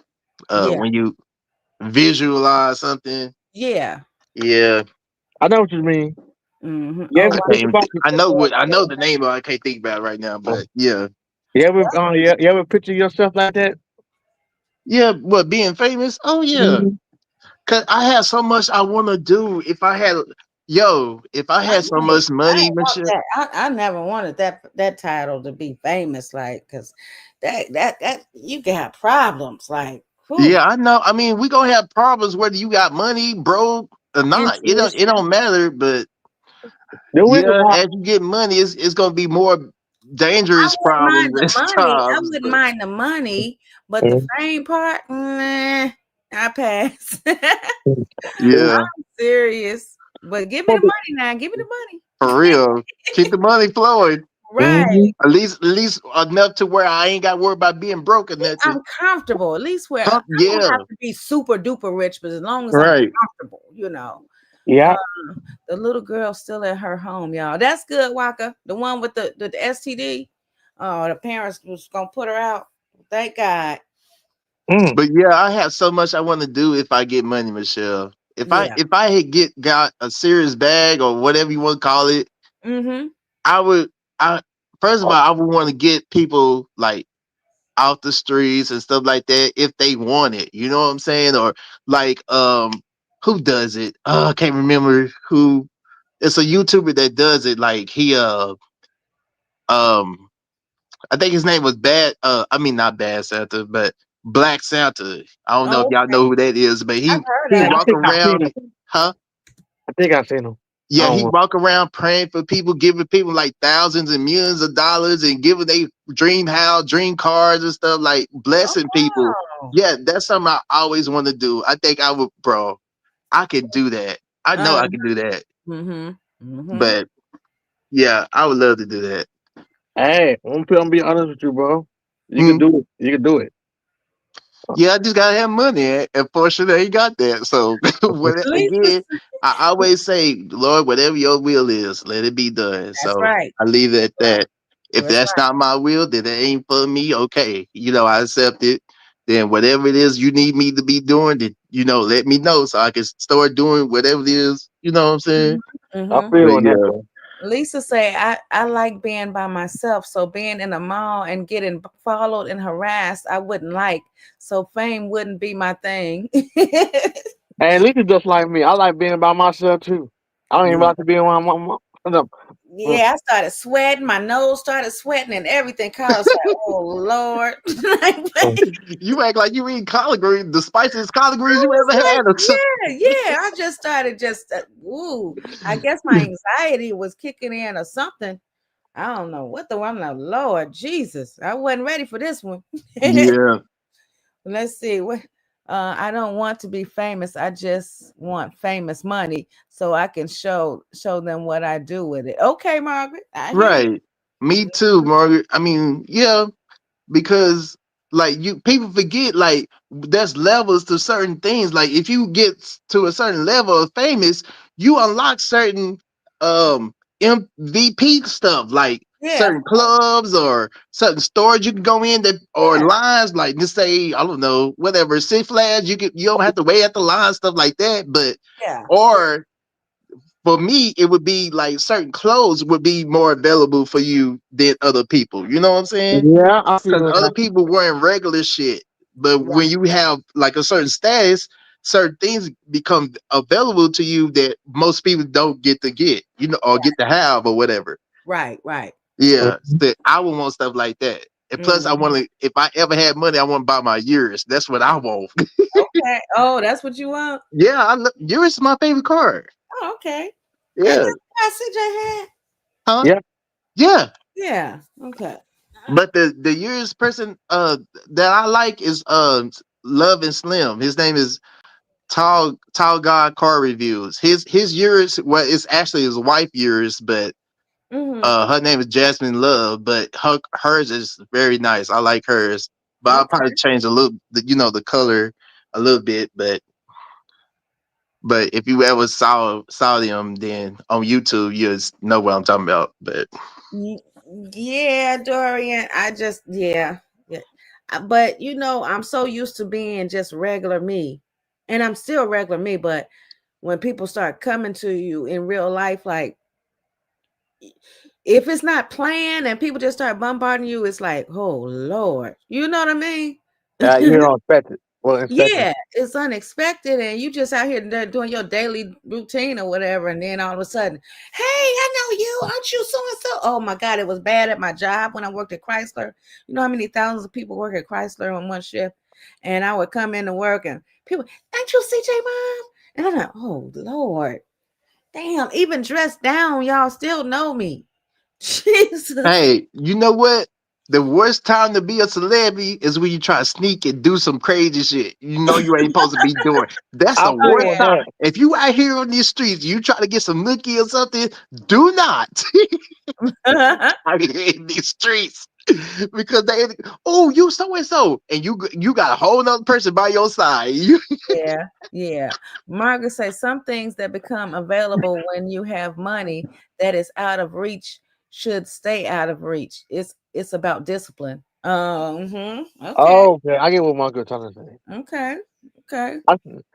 yeah, When you visualize something. yeah. Yeah. I know what you mean. Mm-hmm. You Oh ever I wow. can't think even about I know the name of it, I can't think about it right now, but yeah. you ever picture yourself like that? Yeah, what being famous? Oh yeah. Mhm. Cause I had so much I wanna do. If I had so much I money, didn't want Michelle. that. I never wanted that title to be famous, like, because that you got problems, like, whew, Yeah, I know. I mean, we gonna have problems whether you got money, broke or not. It intuition. don't matter. But There is a yeah, lot. as you get money, it's gonna be more I dangerous wouldn't mind problems the at money. I times. wouldn't But mind the money, but the Mhm. fame part, nah, I pass. yeah, I'm serious, but give me the But the- money now. Give me the for real, keep the money flowing. money. Mhm. Right. At least enough to where I ain't got to worry about being broke or nothing. I'm comfortable. At least where I don't Yeah, have to be super duper rich, but as long as I'm right. comfortable, you know. Yeah. The little girl still at her home, y'all. That's good, Waka. The one with the STD. Oh, the parents was gonna put her out. Thank God. Mm. But yeah, I have so much I want to do if I get money, Michelle. Yeah. If I had got a serious bag or whatever you want to call it, Mm-hmm. I would I first of all I would want to get people like out the streets and stuff like that if they want it. You know what I'm saying? Or like who does it? I can't remember who. It's a YouTuber that does it. Like he um I think his name was Bad I mean not Bad Santa, but Black Santa. I don't know if Oh, y'all know who that is, but I've heard he of Yeah, I it. walk think I've seen around, him. huh? I think I've seen him. I Yeah, don't he know. walk around praying for people, giving people like thousands and millions of dollars and giving they dream house, dream cars and stuff, like blessing people. Oh. Yeah, that's something I always want to do. I think I would, bro. I could do that. I know Uh, I could do that. mm-hmm. Mm-hmm. But yeah, I would love to do that. Hey, I'm gonna be honest with you, bro. You can Hmm. do it. You can do it. Yeah, I just gotta have money, and fortunately, I ain't got that. So, Lisa, again, I always say, Lord, whatever your will is, let it be done. that's So right. I leave it at that. If That's that's not my will, then it ain't for me. Okay, I accept it. Then whatever it is you need me to be doing, then let me know so I can start doing whatever it is. You know what I'm saying? right. I Mm-hmm. feel But on that, yeah, bro. Lisa say I like being by myself, so being in a mall and getting followed and harassed, I wouldn't like. So fame wouldn't be my thing. Hey, at least it's just like me. I like being by myself too. I don't even like to be around my. Yeah, I started sweating. My nose started sweating and everything. Carlos like, "Oh Lord!" you act like you eat collard greens, the spiciest collard I greens you was ever like, had. Or something. yeah. I just started ooh. I guess my anxiety was kicking in or something. I don't know what I'm like, Lord Jesus. I wasn't ready for this one. Yeah. Let's see. What I don't want to be famous. I just want famous money so I can show them what I do with it. Okay, Margaret. I hear you. Right. Me too, Margaret. I mean, yeah, because like people forget like there's levels to certain things. Like if you get to a certain level of famous, you unlock certain MVP stuff, like Yeah, certain clubs or certain stores you can go in that or yeah, lines, like just say, I don't know, whatever, Six Flags, you don't have to wait at the line, stuff like that. But yeah. or for me, it would be like certain clothes would be more available for you than other people. You know what I'm saying? Yeah, I feel Because that. other people wearing regular shit, but Right, when you have like a certain status, certain things become available to you that most people don't get to get, or get to have or whatever. right, right. Yeah, that I would want stuff like that. And plus, I Mhm. want to. If I ever had money, I want to buy my years. That's what I want. Okay. Oh, that's what you want? Yeah, yours is my favorite card. Oh, okay. Ain't Yeah, that what CJ had? huh? Yeah. Yeah. Yeah. Okay. But the years person that I like is Love and Slim. His name is Tall God Car Reviews. His yours, well, it's actually his wife yours, but her name is Jasmine Love, but hers is very nice. I like hers, but I'll probably change a little, the color a little bit. But if you ever saw them, then on YouTube, you just know what I'm talking about. But yeah, Dorian, yeah. But I'm so used to being just regular me, and I'm still regular me. But when people start coming to you in real life, like if it's not planned and people just start bombarding you, it's like, oh Lord, you know what I mean? You don't expect it. Well, Yeah, it's unexpected, and you just out here doing your daily routine or whatever, and then all of a sudden, hey, I know you, aren't you so and so? Oh my God, it was bad at my job when I worked at Chrysler. You know how many thousands of people work at Chrysler on one shift, and I would come into work and people, ain't you CJ Mom? And I'm like, oh Lord, damn, even dressed down, y'all still know me. Jesus. hey, you know what? The worst time to be a celebrity is when you try to sneak and do some crazy shit. You know you ain't supposed to be doing. That's the worst time. If you out here on these streets, you try to get some nookie or something, do not. Out here in these streets. Because you so and so, and you got a whole nother person by your side. Yeah. Margaret says some things that become available when you have money that is out of reach should stay out of reach. It's about discipline. Okay. Oh, okay. I get what Marco trying to say. Okay.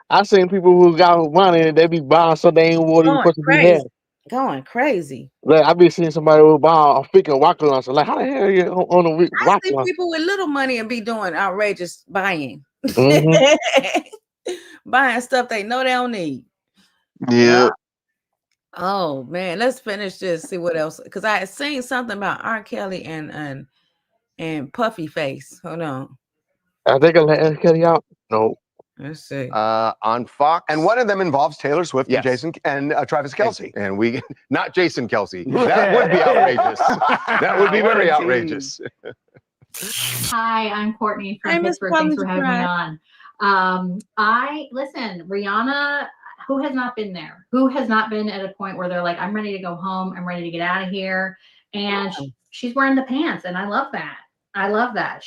I seen people who got money and they be buying something they ain't what even supposed to be having. Going crazy. Like I be seeing somebody who buy a freaking rocket launcher. Like how the hell are you on a I rocket see launcher? people with little money and be doing outrageous buying. Mm-hmm. Buying stuff they know they don't need. Yeah. Oh man, let's finish this. See what else. Because I had seen something about R. Kelly and Puffy Face. Hold on. I think I let Kelly out. No. Let's see. On Fox, and one of them involves Taylor Swift Yes. and Travis Kelce. And we, not Jason Kelce. That would be outrageous. That would be very outrageous. Hi, I'm Courtney from Pittsburgh. Thanks for having me on. Listen, Rihanna, who has not been there? Who has not been at a point where they're like, I'm ready to go home. I'm ready to get out of here. And she's wearing the pants. And I love that. I love that.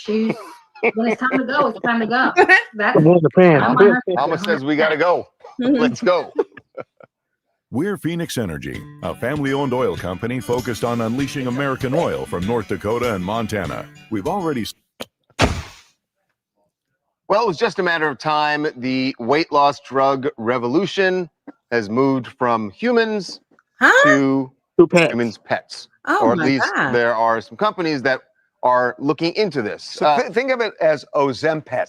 When it's time to go, it's time to go. That's the pants. Mama says we got to go. Let's go. We're Phoenix Energy, a family-owned oil company focused on unleashing American oil from North Dakota and Montana. We've already... Well, it was just a matter of time. The weight loss drug revolution has moved from humans to humans' pets. Oh, or at my least God. there are some companies that are looking into this. So think of it as Ozempet.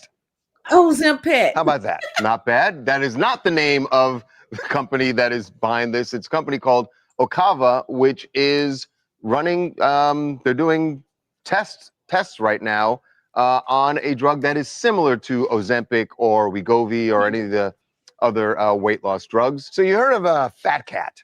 Ozempet. How about that? Not bad. That is not the name of the company that is behind this. It's a company called Okava, which is running, they're doing tests right now on a drug that is similar to Ozempic or Wegovy or any of the other weight loss drugs. So you heard of Fat Cat,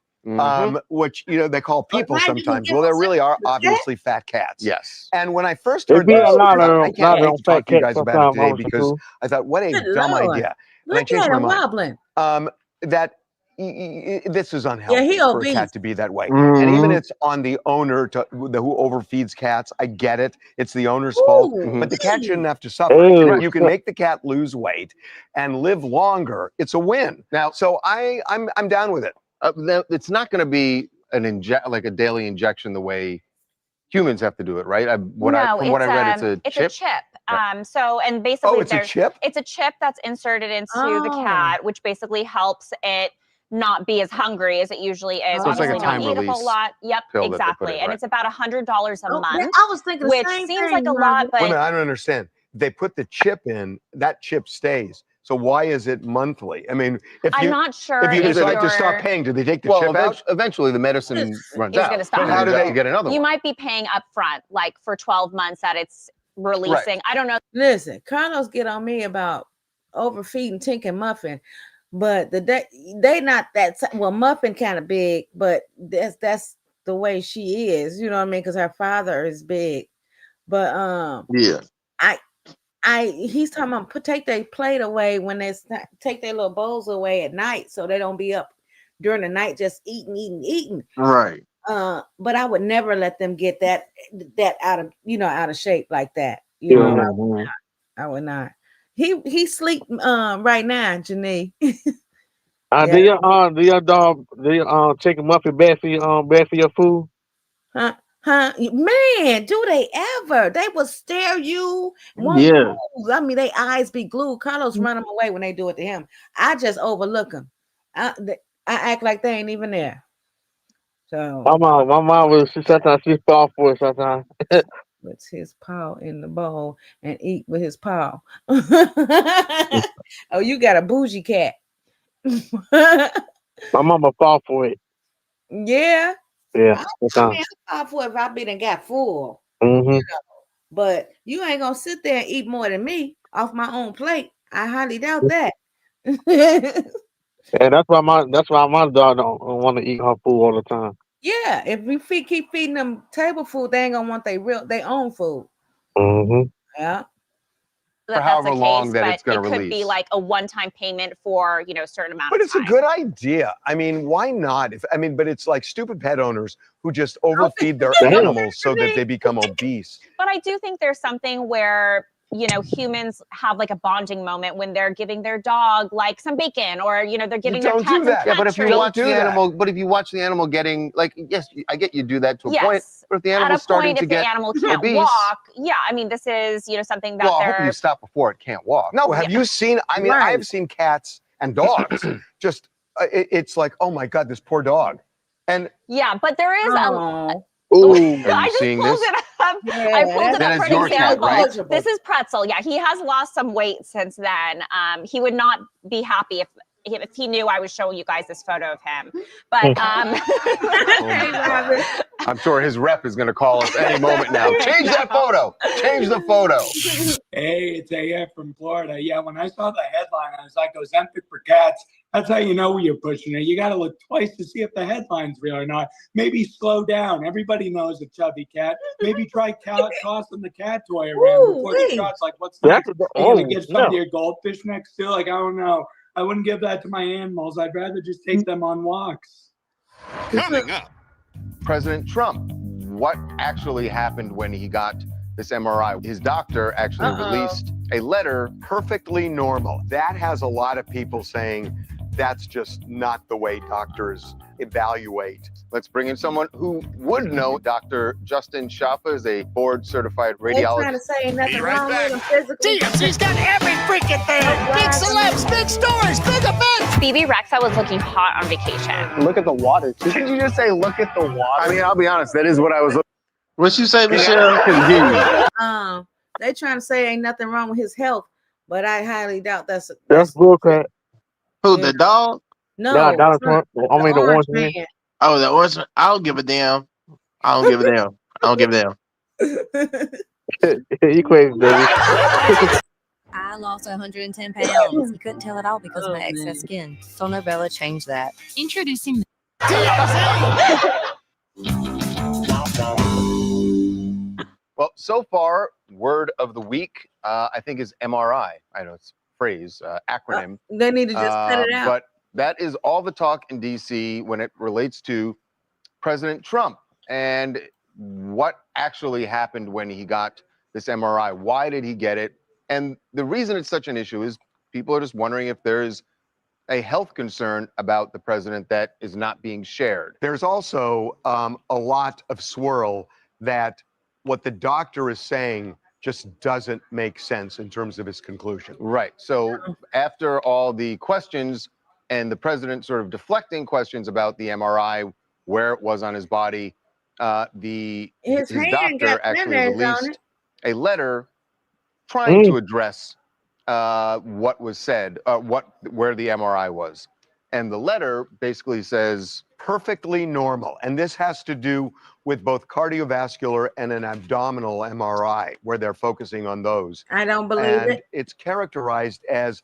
which they call people sometimes. Well, there really are obviously fat cats. Yes. And when I first It heard be this, a lot I of can't wait to talk fat to you cats guys about it sometimes today also because too. I thought, what a Good dumb Lord. idea. And I Look changed at my him mind. wobbling. That this is unhealthy he for a obese. cat to be that way. Mhm. And even it's on the owner who overfeeds cats. I get it. It's the owner's fault. But the cat shouldn't have to suffer. And if you can make the cat lose weight and live longer, it's a win. Now, so I'm down with it. It's not going to be like a daily injection the way humans have to do it, right? From what I read, it's a chip. And basically, it's a chip? It's a chip that's inserted into the cat, which basically helps it not be as hungry as it usually is. So it's like a Obviously, time don't eat a whole release lot. Yep, pill that they put exactly. in, And right. it's about $100 a month. I was thinking the which same seems thing, like a lot, Margaret. but Wait a minute, I don't understand. They put the chip in, that chip stays. So why is it monthly? I mean, I'm not sure if you if decide to you're- stop paying, do they take the chip out? Eventually the medicine runs is out. going to stop. But how do they get another You one? might be paying up front, like for 12 months that it's releasing. I don't know. Listen, Carlos get on me about overfeeding Tink and Muffin, but they not that well. Muffin kind of big, but that's the way she is. You know what I mean? Because her father is big. But yeah, He's talking about take their plate away when they take their little bowls away at night, so they don't be up during the night just eating. Right. But I would never let them get that out of shape like that. I would not. He sleep right now, Janae. Do your dog chicken muffin bad for your food? Huh? Man, do they ever? They will stare you. Won't Yeah. move. I mean, they eyes be glued. Carlos run them away when they do it to him. I just overlook them. I act like they ain't even there. So my mom was sometimes she fall for it sometimes. puts his paw in the bowl and eat with his paw. Oh, you got a bougie cat. My mama fall for it. Yeah. Yeah. I mean, I fall for it if I been and got full. Mm-hmm. But you ain't gonna sit there and eat more than me off my own plate. I highly doubt that. And that's why my dog don't want to eat her food all the time. Yeah, if we keep feeding them table food, they ain't gonna want their own food. Mm-hmm. Yeah. For That's however the long case, that but it's going it to could release. be like a one-time payment for a certain amount But of it's a good idea. I mean, why not? But it's like stupid pet owners who just overfeed their animals so that they become obese. But I do think there's something where humans have like a bonding moment when they're giving their dog like some bacon, or they're giving their cat some cat Yeah, but if you treats. watch the animal, getting yes, I get you do that to a point. But if the animal's starting to get the animal can't obese, walk, yeah, I mean, this is something that Well, they're. hopefully you stop before it can't walk. No, have you seen? I mean, I have seen cats and dogs. Just it's like, oh my God, this poor dog. And Yeah, but there is Ooh. Are I you just seeing pulled this? it up. Yeah, I pulled it that up is for an your cat, example. right? This is Pretzel. Yeah, he has lost some weight since then. He would not be happy if he knew I was showing you guys this photo of him. But I'm sure his rep is going to call us any moment now. Change that photo. Change the photo. Hey, it's AF from Florida. Yeah, when I saw the headline, I was like, Ozempic for cats. That's how you know you're pushing it. You got to look twice to see if the headline's real or not. Maybe slow down. Everybody knows a chubby cat. Maybe try tossing the cat toy around before the shot's like, what's next? Are you going to give some to your goldfish next to? Like, I don't know. I wouldn't give that to my animals. I'd rather just take them on walks. Coming up, President Trump. What actually happened when he got this MRI? His doctor actually released a letter, perfectly normal. That has a lot of people saying that's just not the way doctors evaluate. Let's bring in someone who would know. Dr. Justin Schaffa is a board-certified They trying radiologist. to say ain't nothing wrong with them physically. TMZ's got every freaking thing. Big celebs, big stories, big events. Phoebe Rexa was looking hot on vacation. Look at the water. Did you just say look at the water? I mean, I'll be honest, that is what I was looking. What you say, Michelle? Couldn't hear you. They trying to say ain't nothing wrong with his health, but I highly doubt that's bullcrap. Who, the dog? No, Donald Trump. I mean, the orange man. Oh, the orange man. I don't give a damn. I don't give a damn. I don't give a damn. You crazy, baby. I lost 110 pounds. You couldn't tell at all because of my excess skin. So Novella changed that. Introducing Well, so far, word of the week, I think, is MRI. I know it's a phrase, acronym. They need to just cut it out. But that is all the talk in D.C. when it relates to President Trump and what actually happened when he got this MRI. Why did he get it? And the reason it's such an issue is people are just wondering if there is a health concern about the president that is not being shared. There's also a lot of swirl that what the doctor is saying just doesn't make sense in terms of his conclusion. Right. So after all the questions and the president sort of deflecting questions about the MRI, where it was on his body, his doctor actually released a letter trying to address what was said, where the MRI was. And the letter basically says perfectly normal. And this has to do with both cardiovascular and an abdominal MRI, where they're focusing on those. I don't believe and it. It's characterized as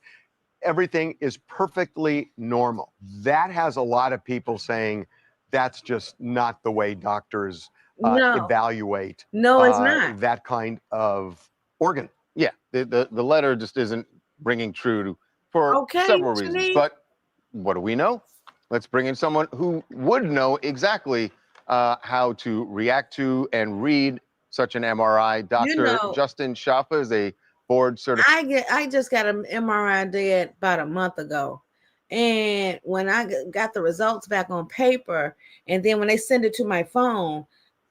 everything is perfectly normal. That has a lot of people saying that's just not the way doctors No. evaluate No, it's not. that kind of organ. Yeah, the letter just isn't ringing true for several reasons. But what do we know? Let's bring in someone who would know exactly how to react to and read such an MRI. Dr. Justin Schaffa is a board certified. I just got an MRI did about a month ago. And when I got the results back on paper, and then when they send it to my phone,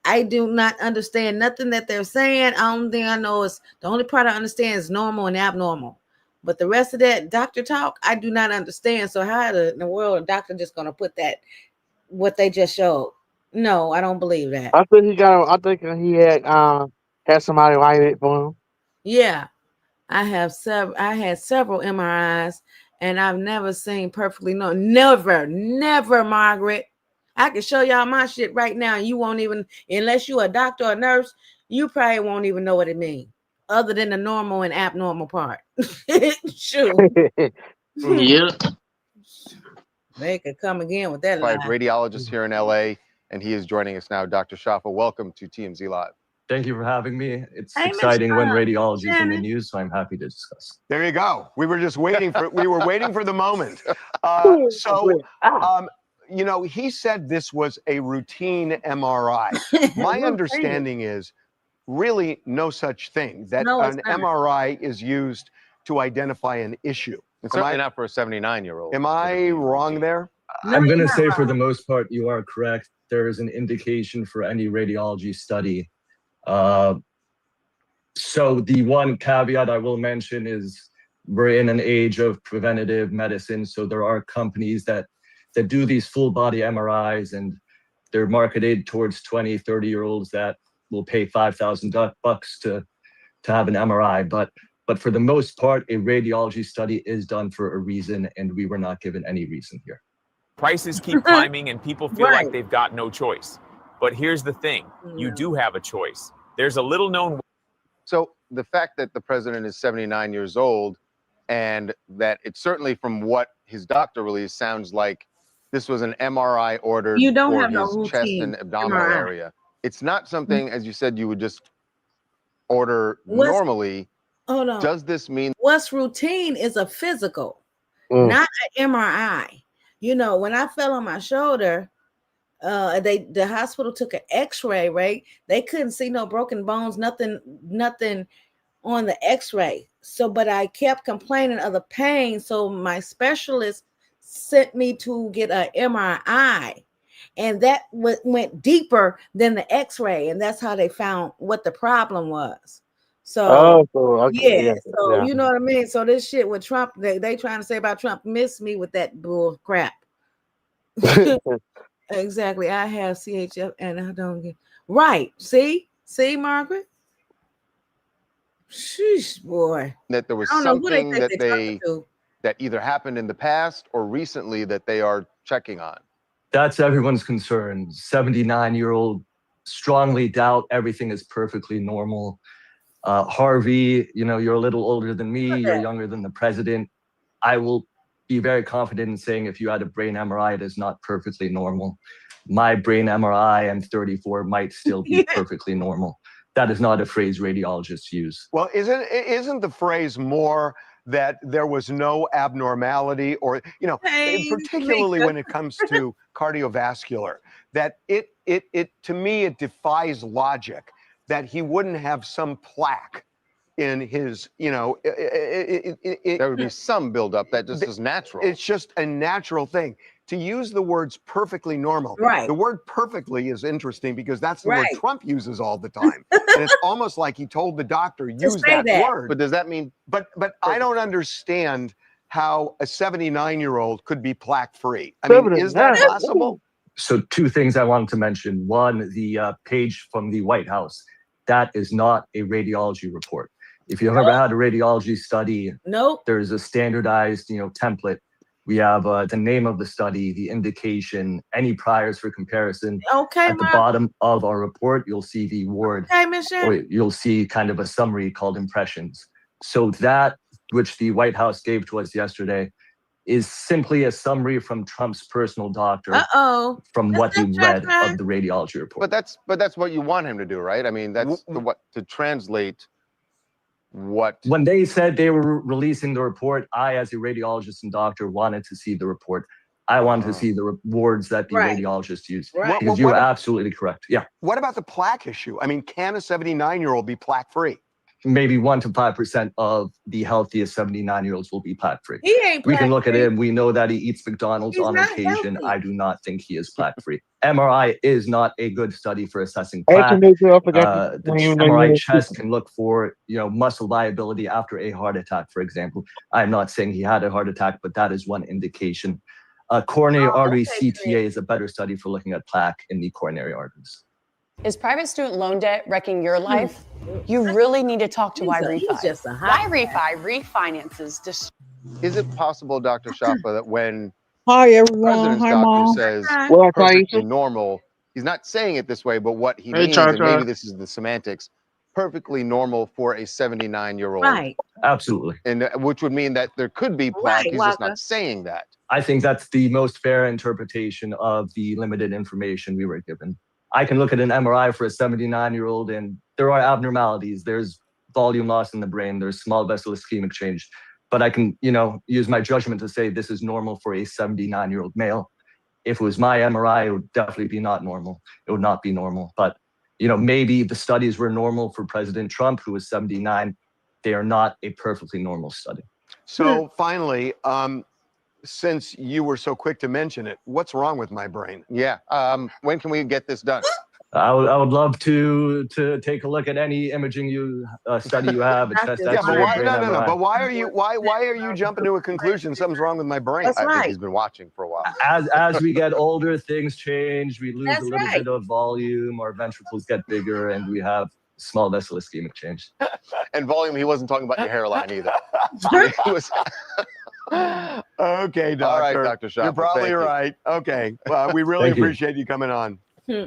I do not understand nothing that they're saying. The only thing I know is the only part I understand is normal and abnormal. But the rest of that doctor talk, I do not understand. So how in the world a doctor just gonna put that what they just showed? No, I don't believe that. I think he had somebody write it for him. Yeah. I had several MRIs, and I've never seen perfectly never, Margaret. I can show y'all my shit right now, and you won't even, unless you're a doctor or a nurse, you probably won't even know what it means, other than the normal and abnormal part. Shoot. Yeah. They could come again with that lie. Radiologist here in LA, and he is joining us now. Dr. Schaffa, welcome to TMZ Live. Thank you for having me. It's exciting when radiology is in the news, so I'm happy to discuss. There you go. We were just waiting for the moment. You know, he said this was a routine MRI. My understanding is really no such thing, that an MRI is used to identify an issue. It's certainly not for a 79-year-old. Am I wrong there? I'm going to say for the most part, you are correct. There is an indication for any radiology study. So the one caveat I will mention is we're in an age of preventative medicine. So there are companies that do these full body MRIs, and they're marketed towards 20, 30-year-olds that will pay $5,000 to have an MRI. But for the most part, a radiology study is done for a reason, and we were not given any reason here. Prices keep climbing and people feel like they've got no choice. But here's the thing, you do have a choice. There's a little known. So the fact that the president is 79 years old, and that it's certainly from what his doctor released sounds like this was an MRI ordered for his chest and abdominal area. It's not something, as you said, you would just order normally. Hold on. Does this mean what's routine is a physical, not an MRI? You know, when I fell on my shoulder, the hospital took an X-ray, right? They couldn't see no broken bones, nothing on the X-ray. So, but I kept complaining of the pain. So my specialist sent me to get an MRI, and that went deeper than the X-ray, and that's how they found what the problem was. So, okay. So you know what I mean? So this shit with Trump, they trying to say about Trump missed me with that bull crap. Exactly. I have CHF and I don't get right. See, Margaret. Sheesh, boy. That there was something that either happened in the past or recently that they are checking on? That's everyone's concern. 79-year-old strongly doubt everything is perfectly normal. Harvey, you know, you're a little older than me. You're younger than the president. I will be very confident in saying if you had a brain MRI, it is not perfectly normal. My brain MRI, I'm 34, might still be perfectly normal. That is not a phrase radiologists use. Well, isn't the phrase more that there was no abnormality, or, you know, particularly when it comes to cardiovascular, that it to me, it defies logic that he wouldn't have some plaque in his, you know, there would be some buildup that just is natural. It's just a natural thing. To use the words perfectly normal. Right. The word perfectly is interesting because that's the word Trump uses all the time. And it's almost like he told the doctor, use that word. But does that mean? But I don't understand how a 79-year-old could be plaque free. I mean, is that possible? So two things I wanted to mention. One, the page from the White House. That is not a radiology report. If you've ever had a radiology study, there's a standardized, template. We have the name of the study, the indication, any priors for comparison. At the bottom of our report, you'll see the word. Or you'll see kind of a summary called impressions. So that, which the White House gave to us yesterday, is simply a summary from Trump's personal doctor from what he read of the radiology report. But that's what you want him to do, right? I mean, that's to translate What? When they said they were releasing the report, I, as a radiologist and doctor, wanted to see the report. I wanted to see the words that the radiologist used. Right. Because you're absolutely correct. Yeah. What about the plaque issue? I mean, can a 79-year-old be plaque-free? Maybe 1 to 5% of the healthiest 79-year-olds will be plaque-free. He ain't We can look at plaque-free. him. We know that he eats McDonald's He's on not occasion. healthy. I do not think he is plaque-free. MRI is not a good study for assessing Actually, plaque. I forgot The MRI chest can look for, muscle viability after a heart attack, for example. I'm not saying he had a heart attack, but that is one indication. Coronary artery CTA is a better study for looking at plaque in the coronary arteries. Is private student loan debt wrecking your life? You really need to talk to Y-Refi. Y-Refi refinances. Is it possible, Dr. Shapa, that when Hi, the everyone. president's Hi, doctor Mom. says What up, perfectly Taisha? normal, he's not saying it this way, but what he Hey, means, Char and Char. maybe this is the semantics, perfectly normal for a 79-year-old. Right. Absolutely. And which would mean that there could be plaque. Right, He's just Waka. not saying that. I think that's the most fair interpretation of the limited information we were given. I can look at an MRI for a 79-year-old and there are abnormalities. There's volume loss in the brain. There's small vessel ischemic change. But I can, use my judgment to say this is normal for a 79-year-old male. If it was my MRI, it would definitely be not normal. It would not be normal. But, maybe the studies were normal for President Trump, who was 79. They are not a perfectly normal study. So finally, since you were so quick to mention it, what's wrong with my brain? Yeah. When can we get this done? I would love to take a look at any imaging study you have. A chest Yeah, X-ray, but why? brain No. MRI. But why are you jumping to a conclusion? Something's wrong with my brain. I think he's been watching for a while. As we get older, things change. We lose That's a little right. bit of volume. Our ventricles get bigger, and we have small vessel ischemic change. And volume, he wasn't talking about your hairline either. He was. Okay, doctor. All right, Dr. Shapa, You're probably thank you. right. Okay. Well, we really Thank you. appreciate you coming on.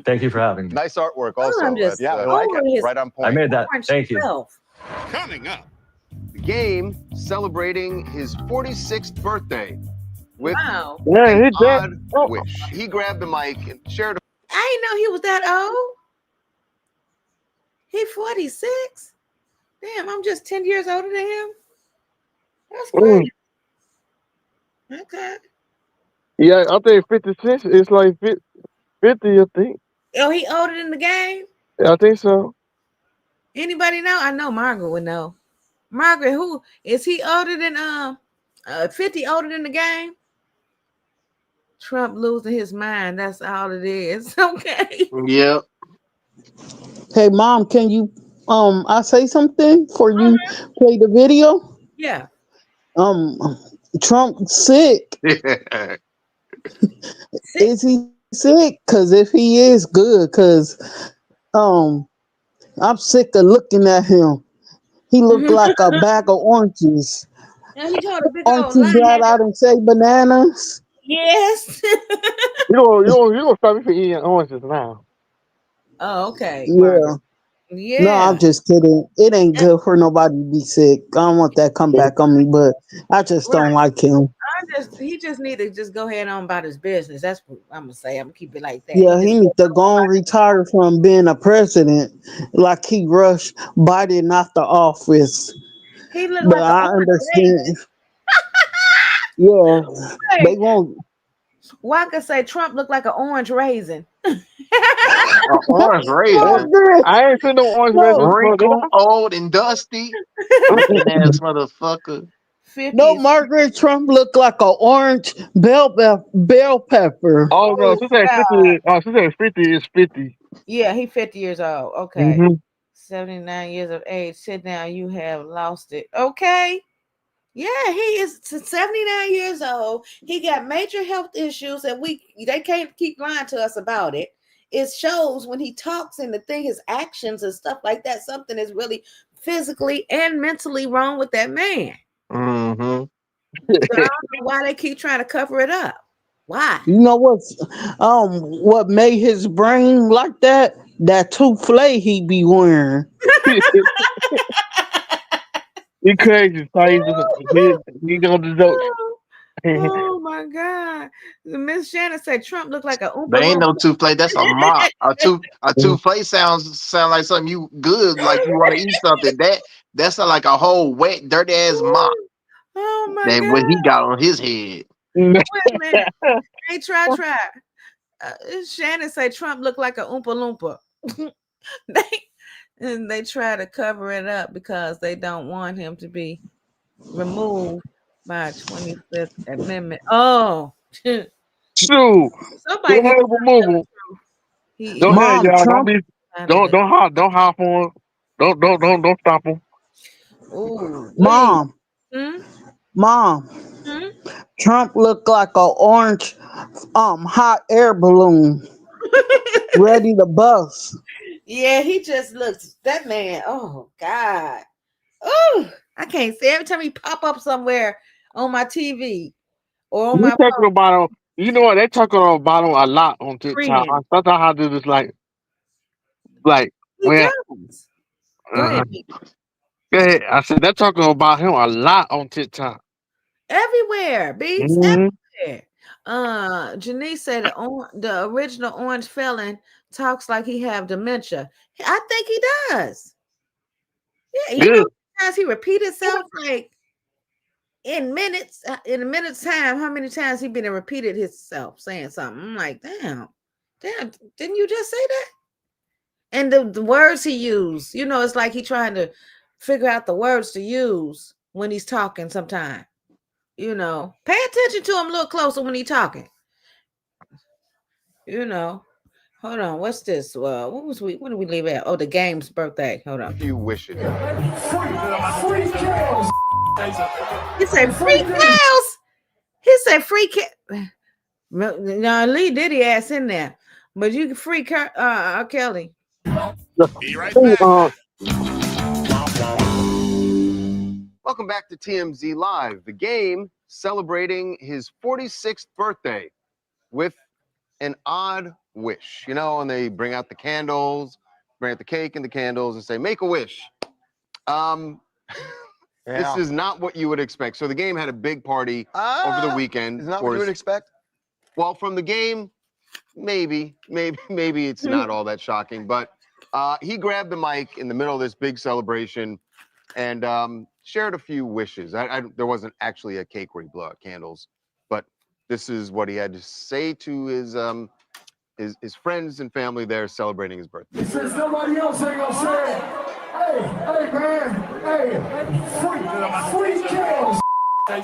Thank you for having me. Nice artwork also. I'm just Yeah, I like it. over his Right on point. I made that. orange Thank you. self. Coming up. The game celebrating his 46th birthday with Wow. Yeah, an hit that. odd wish. He grabbed the mic and shared a I didn't know he was that old. He 46. Damn, I'm just 10 years older than him. That's crazy. Okay. Yeah, I think 56. It's like 50, I think. Oh, he older than the game? Yeah, I think so. Anybody know? I know Margaret would know. Margaret, who is he older than 50 older than the game? Trump losing his mind. That's all it is. Okay. Yep. Hey, Mom, can you I say something for you play the video? Yeah. Trump sick. Is he sick? Because if he is, good. Because I'm sick of looking at him. He looked like a bag of oranges. Now he told a big old Aren't you lie. glad I didn't say bananas? Yes. You don't stop me from eating oranges now. Oh, okay. Yeah. Margaret. Yeah. No, I'm just kidding. It ain't good for nobody to be sick. I don't want that come back on me, but I just don't like him. He just need to just go ahead on about his business. That's what I'm gonna say. I'm gonna keep it like that. Yeah, he needs to go and retire from being a president, like he rushed Biden out the office. He look But like I understand. Yeah, they won't. Waka say Trump looked like an orange raisin. Orange raisin. I ain't seen no orange raisin. Wrinkled, old, and dusty. Looking ass motherfucker. No, Margaret Trump looked like an orange bell pepper. Oh no, she said 50. Oh, she said 50 is 50. Yeah, he 50 years old. Okay. Mhm. 79 years of age. Sit down. You have lost it. Okay. Yeah, he is 79 years old. He got major health issues, and they can't keep lying to us about it. It shows when he talks and his actions and stuff like that. Something is really physically and mentally wrong with that man. Mm-hmm. So I don't know why they keep trying to cover it up. Why? You know what made his brain like that? That souffle he be wearing. He crazy. He go to joke. Oh my God. Miss Shannon said Trump looked like a Oompa There ain't no Loompa. two-play. That's a mop. A two-play sound like something you good, like you want to eat something. That's like a whole wet, dirty ass mop. Oh my That what he God. got on his head. Wait a minute. Hey, try. Shannon say Trump looked like a Oompa Loompa. they try to cover it up because they don't want him to be removed by 25th Amendment. Oh, shoot! Somebody Go needs ahead, remove him. Go ahead, Mom, y'all. Trump. Don't hop on. Don't stop him. Ooh, Mom. Hmm? Mom. Hmm? Trump looked like an orange hot air balloon ready to bust. Yeah, he just looks that man. Oh God. Oh, I can't see every time he pop up somewhere on my TV or on They're my talking about him. You know what? They're talking about him a lot on TikTok. friend. Sometimes I do this like He when does. Go ahead. go ahead. I said they're talking about him a lot on TikTok. Everywhere, beats Mm-hmm. everywhere. Janice said the original orange felon talks like he have dementia. I think he does. Yeah, you know, sometimes he repeat himself like in a minute's time. How many times he been and repeated himself saying something? I'm like, damn, didn't you just say that? And the words he used, you know, it's like he trying to figure out the words to use when he's talking. Sometime, you know, pay attention to him a little closer when he's talking. You know, hold on. What's this? What did we leave at? Oh, the game's birthday. Hold on. A few wishes. He said free cows. He said free cow. No, Lee Diddy ass in there, but you can free Kelly. Be right back. Welcome back to TMZ Live. The game celebrating his 46th birthday with an odd wish. You know, and they bring out the candles, bring out the cake and the candles and say, make a wish. This is not what you would expect. So the game had a big party over the weekend. Is not what you would expect? Well, from the game, maybe it's not all that shocking, but he grabbed the mic in the middle of this big celebration and shared a few wishes. There wasn't actually a cake where he blew out candles, but this is what he had to say to his friends and family there celebrating his birthday. Since nobody else ain't gonna say it, hey man, free kills. Hey,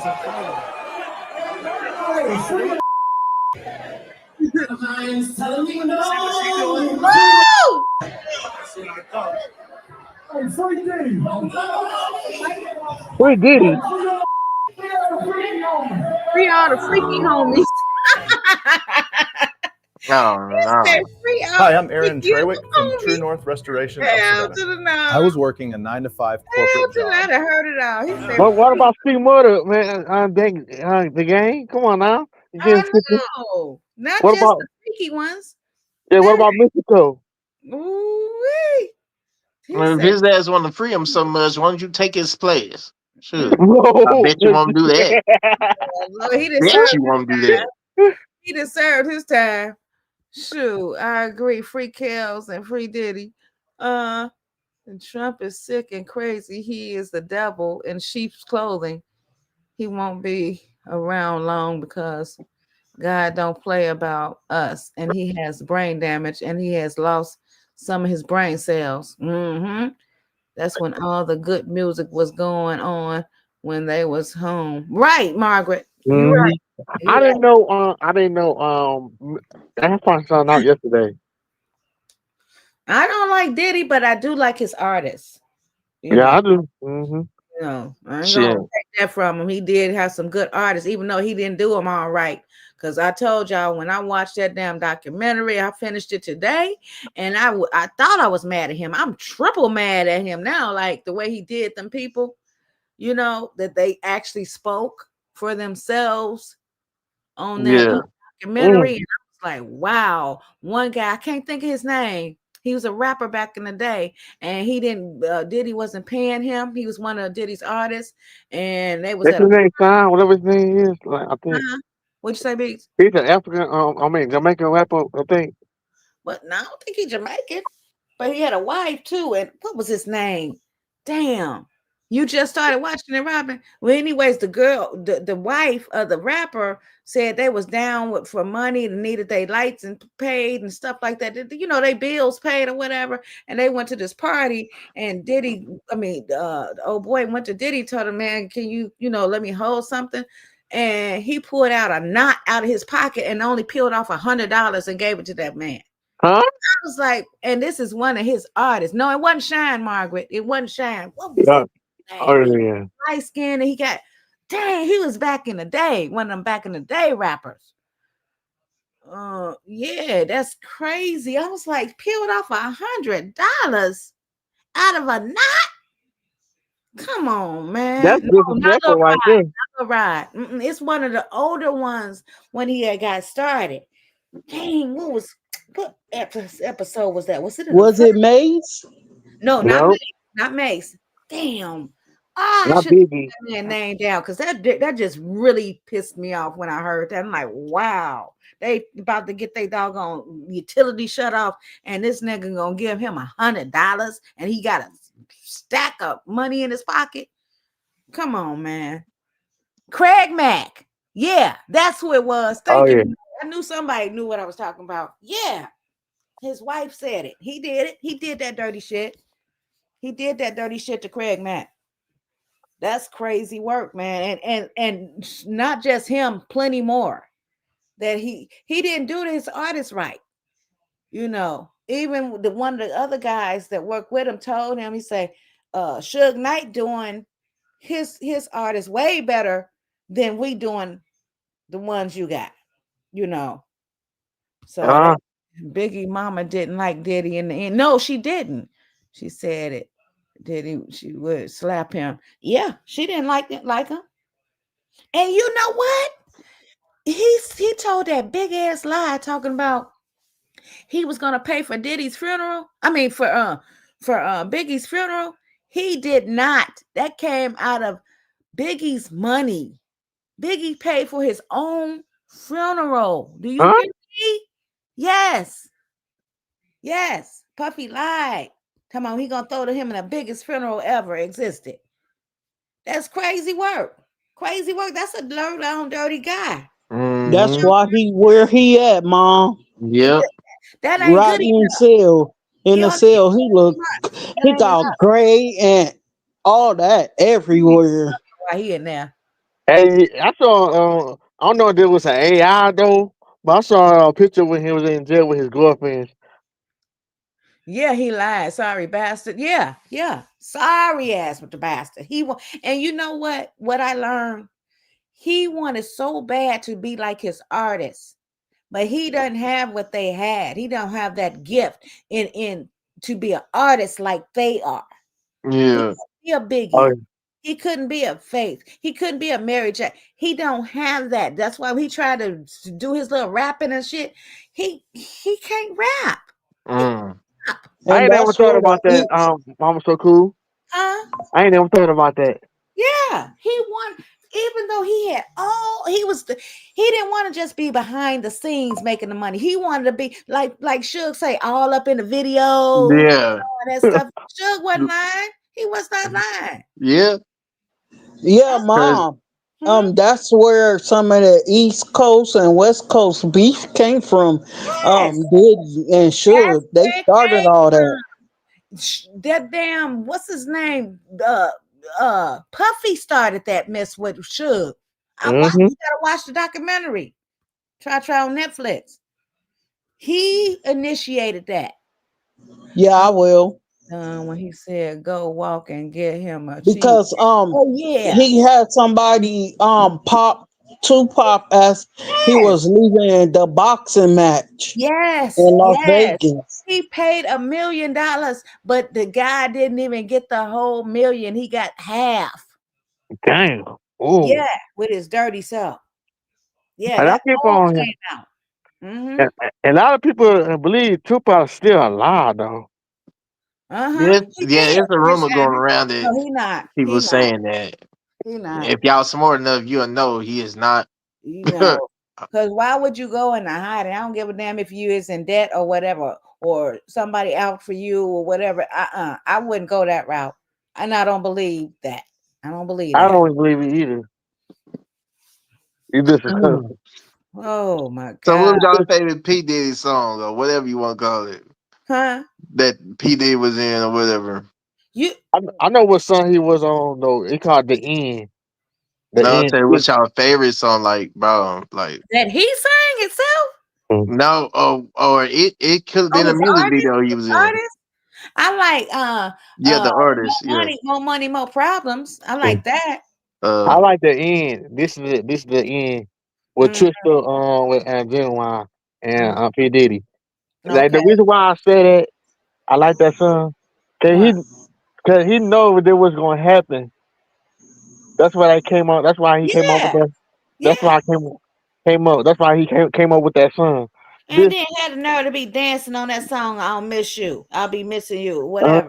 free. Telling me no. Woo! Hey, free Diddy. Free Diddy. Free all the freaky homies. Hi, I'm Aaron Trawick from True North Restoration of Savannah. I was working a 9-to-5 corporate job. I heard it all. He said, What about Steve Murder, man? The game? Come on now. I know. Not What just about the freaky ones. what about Mexico? Ooh-wee. If his ass want to free him so much, why don't you take his place? Sure. No. I bet you won't do that. He Bet deserved you won't do his that. time. He deserved his time. Shoot, I agree. Free Kels and free Diddy. And Trump is sick and crazy. He is the devil in sheep's clothing. He won't be around long because God don't play about us, and he has brain damage, and he has lost some of his brain cells. That's when all the good music was going on when they was home. Right, Margaret. You're right. I didn't know. That's why I found out yesterday. I don't like Diddy, but I do like his artists. I do. You know, I ain't gonna take that from him. He did have some good artists, even though he didn't do them all right. Because I told y'all when I watched that damn documentary, I finished it today, and I thought I was mad at him. I'm triple mad at him now, like the way he did them people, you know, that they actually spoke for themselves on that documentary. And I was like, wow. One guy, I can't think of his name. He was a rapper back in the day, and he didn't. Diddy wasn't paying him. He was one of Diddy's artists, and they was That's at a. his name, Sean, whatever his name is. Like, I think What'd you say, Biggs? he's an African. I mean, Jamaican rapper. I think. But no, I don't think he's Jamaican. But he had a wife too, and what was his name? Damn. You just started watching it, Robin. Well, anyways, the wife of the rapper said they was down for money and needed their lights and paid and stuff like that. You know, they bills paid or whatever. And they went to this party, and Diddy, the old boy went to Diddy, told him, man, can you let me hold something? And he pulled out a knot out of his pocket and only peeled off $100 and gave it to that man. Huh? I was like, and this is one of his artists. No, it wasn't Shine, Margaret. It wasn't Shine. What was his name? Oh yeah. Light skin, and he got, dang, he was back in the day, one of them back in the day rappers. Yeah, that's crazy. I was like, peeled off $100 out of a knot. Come on, man. That's disrespectful right there. Not a ride. It's one of the older ones when he had got started. Dang, what episode was that? Was it Maze? No, not Mace. Not Mace. Damn. I should have put that name down, because that just really pissed me off when I heard that. I'm like, wow, they about to get their doggone utility shut off, and this nigga gonna give him $100, and he got a stack of money in his pocket. Come on, man. Craig Mack. Yeah, that's who it was. Thank you. I knew somebody knew what I was talking about. Yeah. His wife said it. He did it. He did that dirty shit. He did that dirty shit to Craig Mack. That's crazy work, man. And not just him, plenty more. That he didn't do his artist right. Even one of the other guys that work with him told him, he said, Suge Knight doing his artist way better than we doing the ones you got, So Biggie mama didn't like Diddy in the end. No, she didn't. She said it. She would slap him. Yeah, she didn't like him. And you know what? He told that big ass lie talking about he was gonna pay for Diddy's funeral. I mean for Biggie's funeral. He did not. That came out of Biggie's money. Biggie paid for his own funeral. Do you hear me? Yes. Yes. Puffy lied. Come on, he gonna throw to him in the biggest funeral ever existed. That's crazy work. Crazy work. That's a dirty guy. That's why where he at, Mom. Yep. That ain't right good in enough. cell. In the cell, he got gray and all that everywhere. Why he in there? Hey, I saw. I don't know if it was an AI though, but I saw a picture when he was in jail with his girlfriend. Yeah, he lied. Sorry, bastard. Yeah. Sorry ass with the bastard. And you know what? What I learned, he wanted so bad to be like his artists, but he doesn't have what they had. He don't have that gift in to be an artist like they are. Yeah. He a Biggie. He couldn't be a Faith. He couldn't be a Mary J. He don't have that. That's why he tried to do his little rapping and shit. He can't rap. I ain't never thought about that. Mama So Cool. Huh? I ain't never thought about that. Yeah, he won. Even though he had he didn't want to just be behind the scenes making the money. He wanted to be like Suge say, all up in the video. Yeah. All that stuff. Suge wasn't lying. He was not lying. Yeah. Yeah, Mom. That's where some of the East Coast and West Coast beef came from. Diddy and Suge, they started all that. That damn, what's his name? Puffy started that mess with Suge. You gotta watch the documentary. Try on Netflix. He initiated that. Yeah, I will. When he said go walk and get him a because he had somebody pop Tupac as he was leaving the boxing match. Yes, in Las Vegas. He paid $1 million, but the guy didn't even get the whole million. He got half. Damn. Ooh. Yeah, with his dirty self. Yeah, And that all came out. Mm-hmm. And a lot of people believe Tupac's still alive, though. Uh-huh. He Yeah, did. it's a Miss rumor going Shannon. around that No, he not. people He not. saying that. He not. If y'all smart enough, you'll know he is not. You know, because why would you go in a hiding? I don't give a damn if you is in debt or whatever, or somebody out for you or whatever. I wouldn't go that route, and I don't believe that. I don't believe I that. don't believe it either. You just Oh my So, God. what was y'all favorite P Diddy song or whatever you want to call it? Huh? That P Diddy was in or whatever. You. I know what song he was on though. It called The End. The No, I'll End. tell you what's y'all favorite song, like, bro, like. That he sang itself? No, or it could have Oh, been a his music artist? video he His was in. artist? I like Yeah, the artist. more Yeah. money, more money, more problems. I like that. I like The End. This is it. This is The End with Mm, Trista, with Genuine and P Diddy. Like the okay. reason why I said that I like that song, Why? cause he know that was gonna happen. That's why I came up. That's why he came up with Yeah. that. That's Yeah. why I came up. That's why he came up with that song. And This then had the nerve to be dancing on that song, I'll miss you. I'll be missing you, uh, whatever.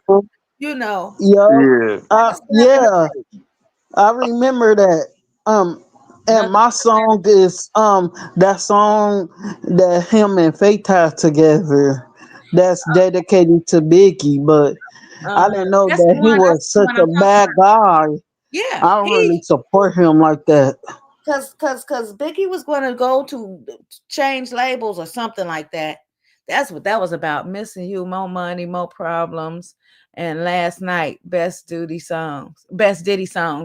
You know. Yo, Yeah. yeah, I remember that. And Nothing my song is that song that him and Faith have together. That's dedicated to Biggie, but I didn't know That's the that he one. That's was the such one a I'm talking bad about. guy. Yeah. I don't really support him like that. Cause Biggie was going to go to change labels or something like that. That's what that was about. Missing you, more money, more problems. And last night, best Diddy songs.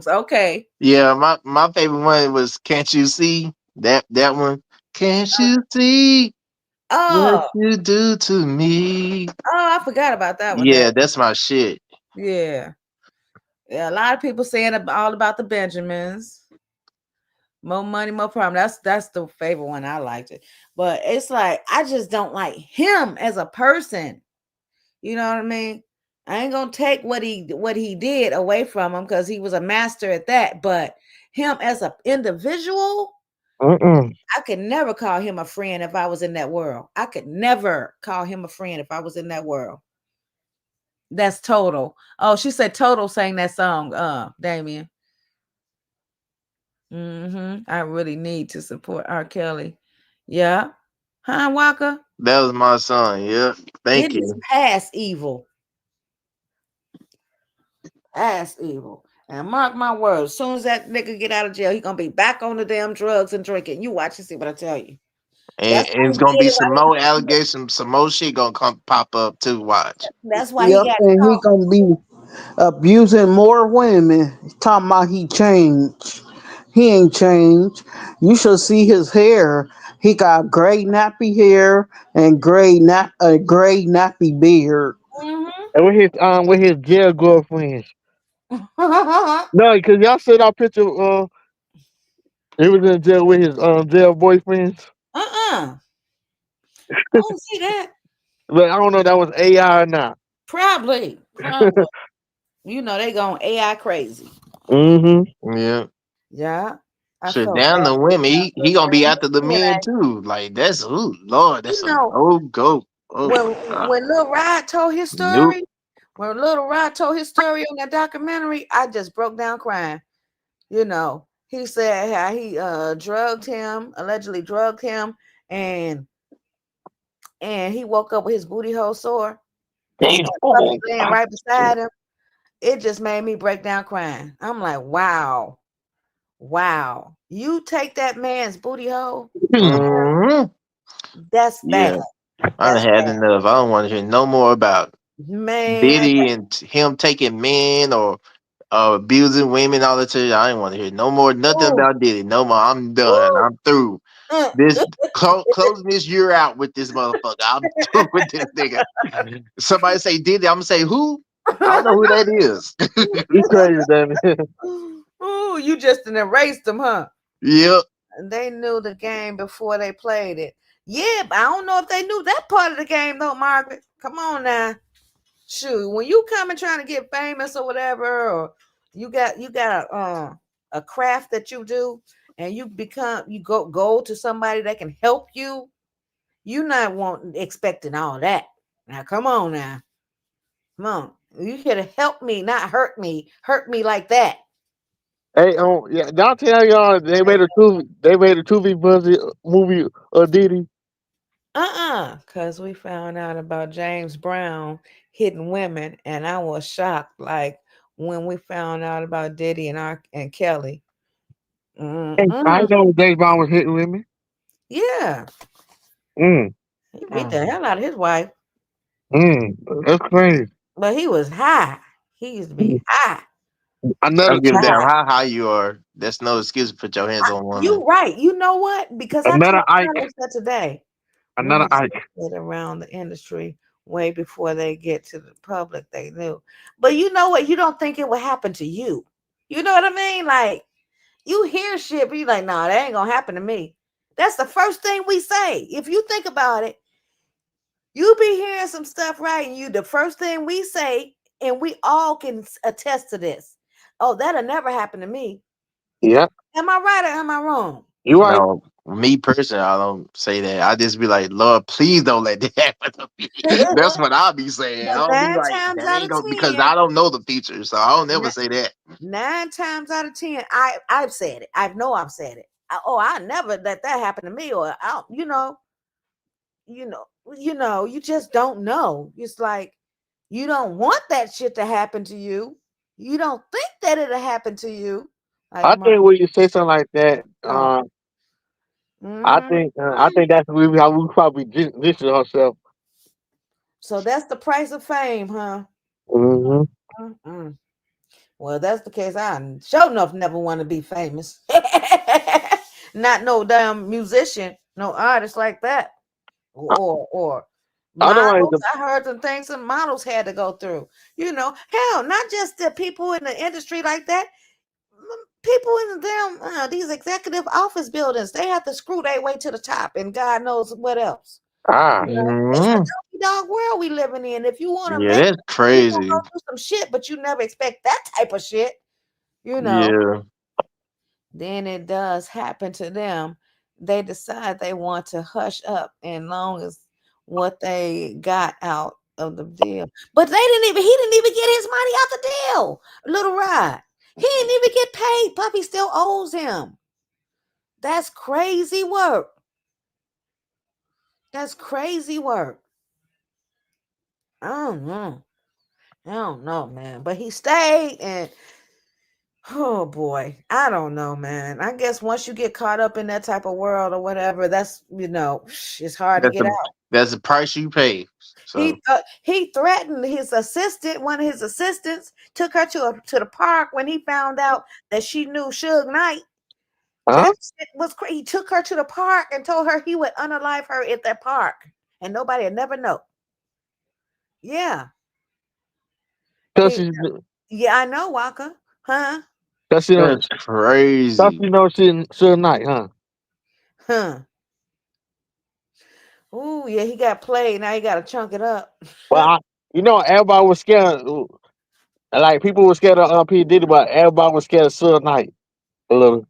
Okay. Yeah, my favorite one was "Can't You See?" That one. Can't you see what Oh, you do to me? I forgot about that one there. Yeah, that's my shit. Yeah. Yeah, a lot of people saying all about the Benjamins. More money, more problem. That's the favorite one. I liked it. But it's like I just don't like him as a person. You know what I mean? I ain't gonna take what he did away from him because he was a master at that. But him as an individual, I could never call him a friend if I was in that world. I could never call him a friend if I was in that world. That's Total. Oh, she said Total sang that song, Damien. I really need to support R. Kelly. Yeah. Huh, Walker? That was my son. Yeah, It thank is you. past evil. Past evil. And mark my words, as soon as that nigga get out of jail, he gonna be back on the damn drugs and drinking. You watch and see what I tell you. And, That's and why it's he gonna did be it. some more allegations, some more shit gonna come pop up too. Watch. That's why he Yep, got and he caught. gonna be abusing more women. Talking about he changed. He ain't changed. You should see his hair. He got gray nappy hair and gray nappy beard. and with his jail girlfriends. No, because y'all said our picture. He was in jail with his jail boyfriends. I don't see that. But I don't know if that was AI or not. Probably. You know they going AI crazy. Yeah. Yeah. I Shit, felt down bad the for women. him. He gonna be after the Yeah. men too. Like that's Lord, You that's a know, no go. Oh when my god. when Lil Rod told his Nope. story, when Lil Rod told his story on that documentary, I just broke down crying. You know, he said how he allegedly drugged him, and he woke up with his booty hole sore. And Damn. that puppy laying right beside him. It just made me break down crying. I'm like, wow. You take that man's booty hole, Mhm. that's bad. Yeah. I done That's had bad. enough. I don't want to hear no more about Man, Diddy and him taking men or abusing women all the time. I ain't want to hear no more nothing ooh, about Diddy. No more. I'm done. ooh. I'm through. This closing this year out with this motherfucker. I'm through with this nigga. Somebody say Diddy, I'm gonna say who? I don't know who that is. You crazy, damn it. Ooh, you just erased them, huh? Yep. They knew the game before they played it. Yeah, but I don't know if they knew that part of the game though, Margaret. Come on now. Shoot, when you come and trying to get famous or whatever, or you got a craft that you do, and you go to somebody that can help you. You not expecting all that. Now, come on now. Come on. You could have helped me, not hurt me. Hurt me like that. Hey, yeah, y'all tell y'all they made a Tubi Buzzy movie of Diddy. Because we found out about James Brown hitting women, and I was shocked. Like when we found out about Diddy and Kelly. Hey, I know James Brown was hitting women. Yeah. He beat the hell out of his wife. That's crazy. But he was high. He used to be high. I don't give a damn how high you are. That's no excuse to put your hands on women. You right. You know what? Because I told Carlos that today. Another Ike. Around the industry way before they get to the public, they knew. But you know what? You don't think it would happen to you. You know what I mean? Like you hear shit, but you're like, nah, that ain't gonna happen to me. That's the first thing we say. If you think about it, you be hearing some stuff, right? And the first thing we say, and we all can attest to this. Oh, that'll never happen to me. Yeah. Am I right or am I wrong? You right. No, me personally, I don't say that. I just be like, Lord, please don't let that happen to me. That's what I be saying. I don't be like, that ain't gonna, because I don't know the future, so I don't ever say that. 9 times out of 10, I've said it. I know I've said it. I never let that happen to me, or you just don't know. It's like you don't want that shit to happen to you. You don't think that it'll happen to you. Like, I think when you say something like that, I think that's how we probably dissing ourselves. So that's the price of fame, huh? Well, that's the case. I sure enough never want to be famous. Not no damn musician, no artist like that. Or models. I heard some things some models had to go through. Hell, not just the people in the industry like that. People in them these executive office buildings, they have to screw their way to the top, and God knows what else. It's a dog world we living in. If you want to make that's crazy. You go do some shit, but you never expect that type of shit. Yeah. Then it does happen to them. They decide they want to hush up, and long as what they got out of the deal. But he didn't even get his money out the deal. Little Rod. He didn't even get paid. Puppy still owes him. That's crazy work. That's crazy work. I don't know, man. But he stayed, and oh boy, I don't know, man. I guess once you get caught up in that type of world or whatever, that's it's hard to get out. That's the price you pay. So he threatened his assistant. One of his assistants took her to the park when he found out that she knew Suge Knight. That shit was crazy. He took her to the park and told her he would unalive her at that park, and nobody would never know. Yeah. Yeah, I know, Walker. Huh? That's crazy. That's Suge Knight, huh? Huh. Ooh, yeah, he got played. Now he got to chunk it up. Well, everybody was scared. Like people were scared of P Diddy, but everybody was scared of Suge Knight a little.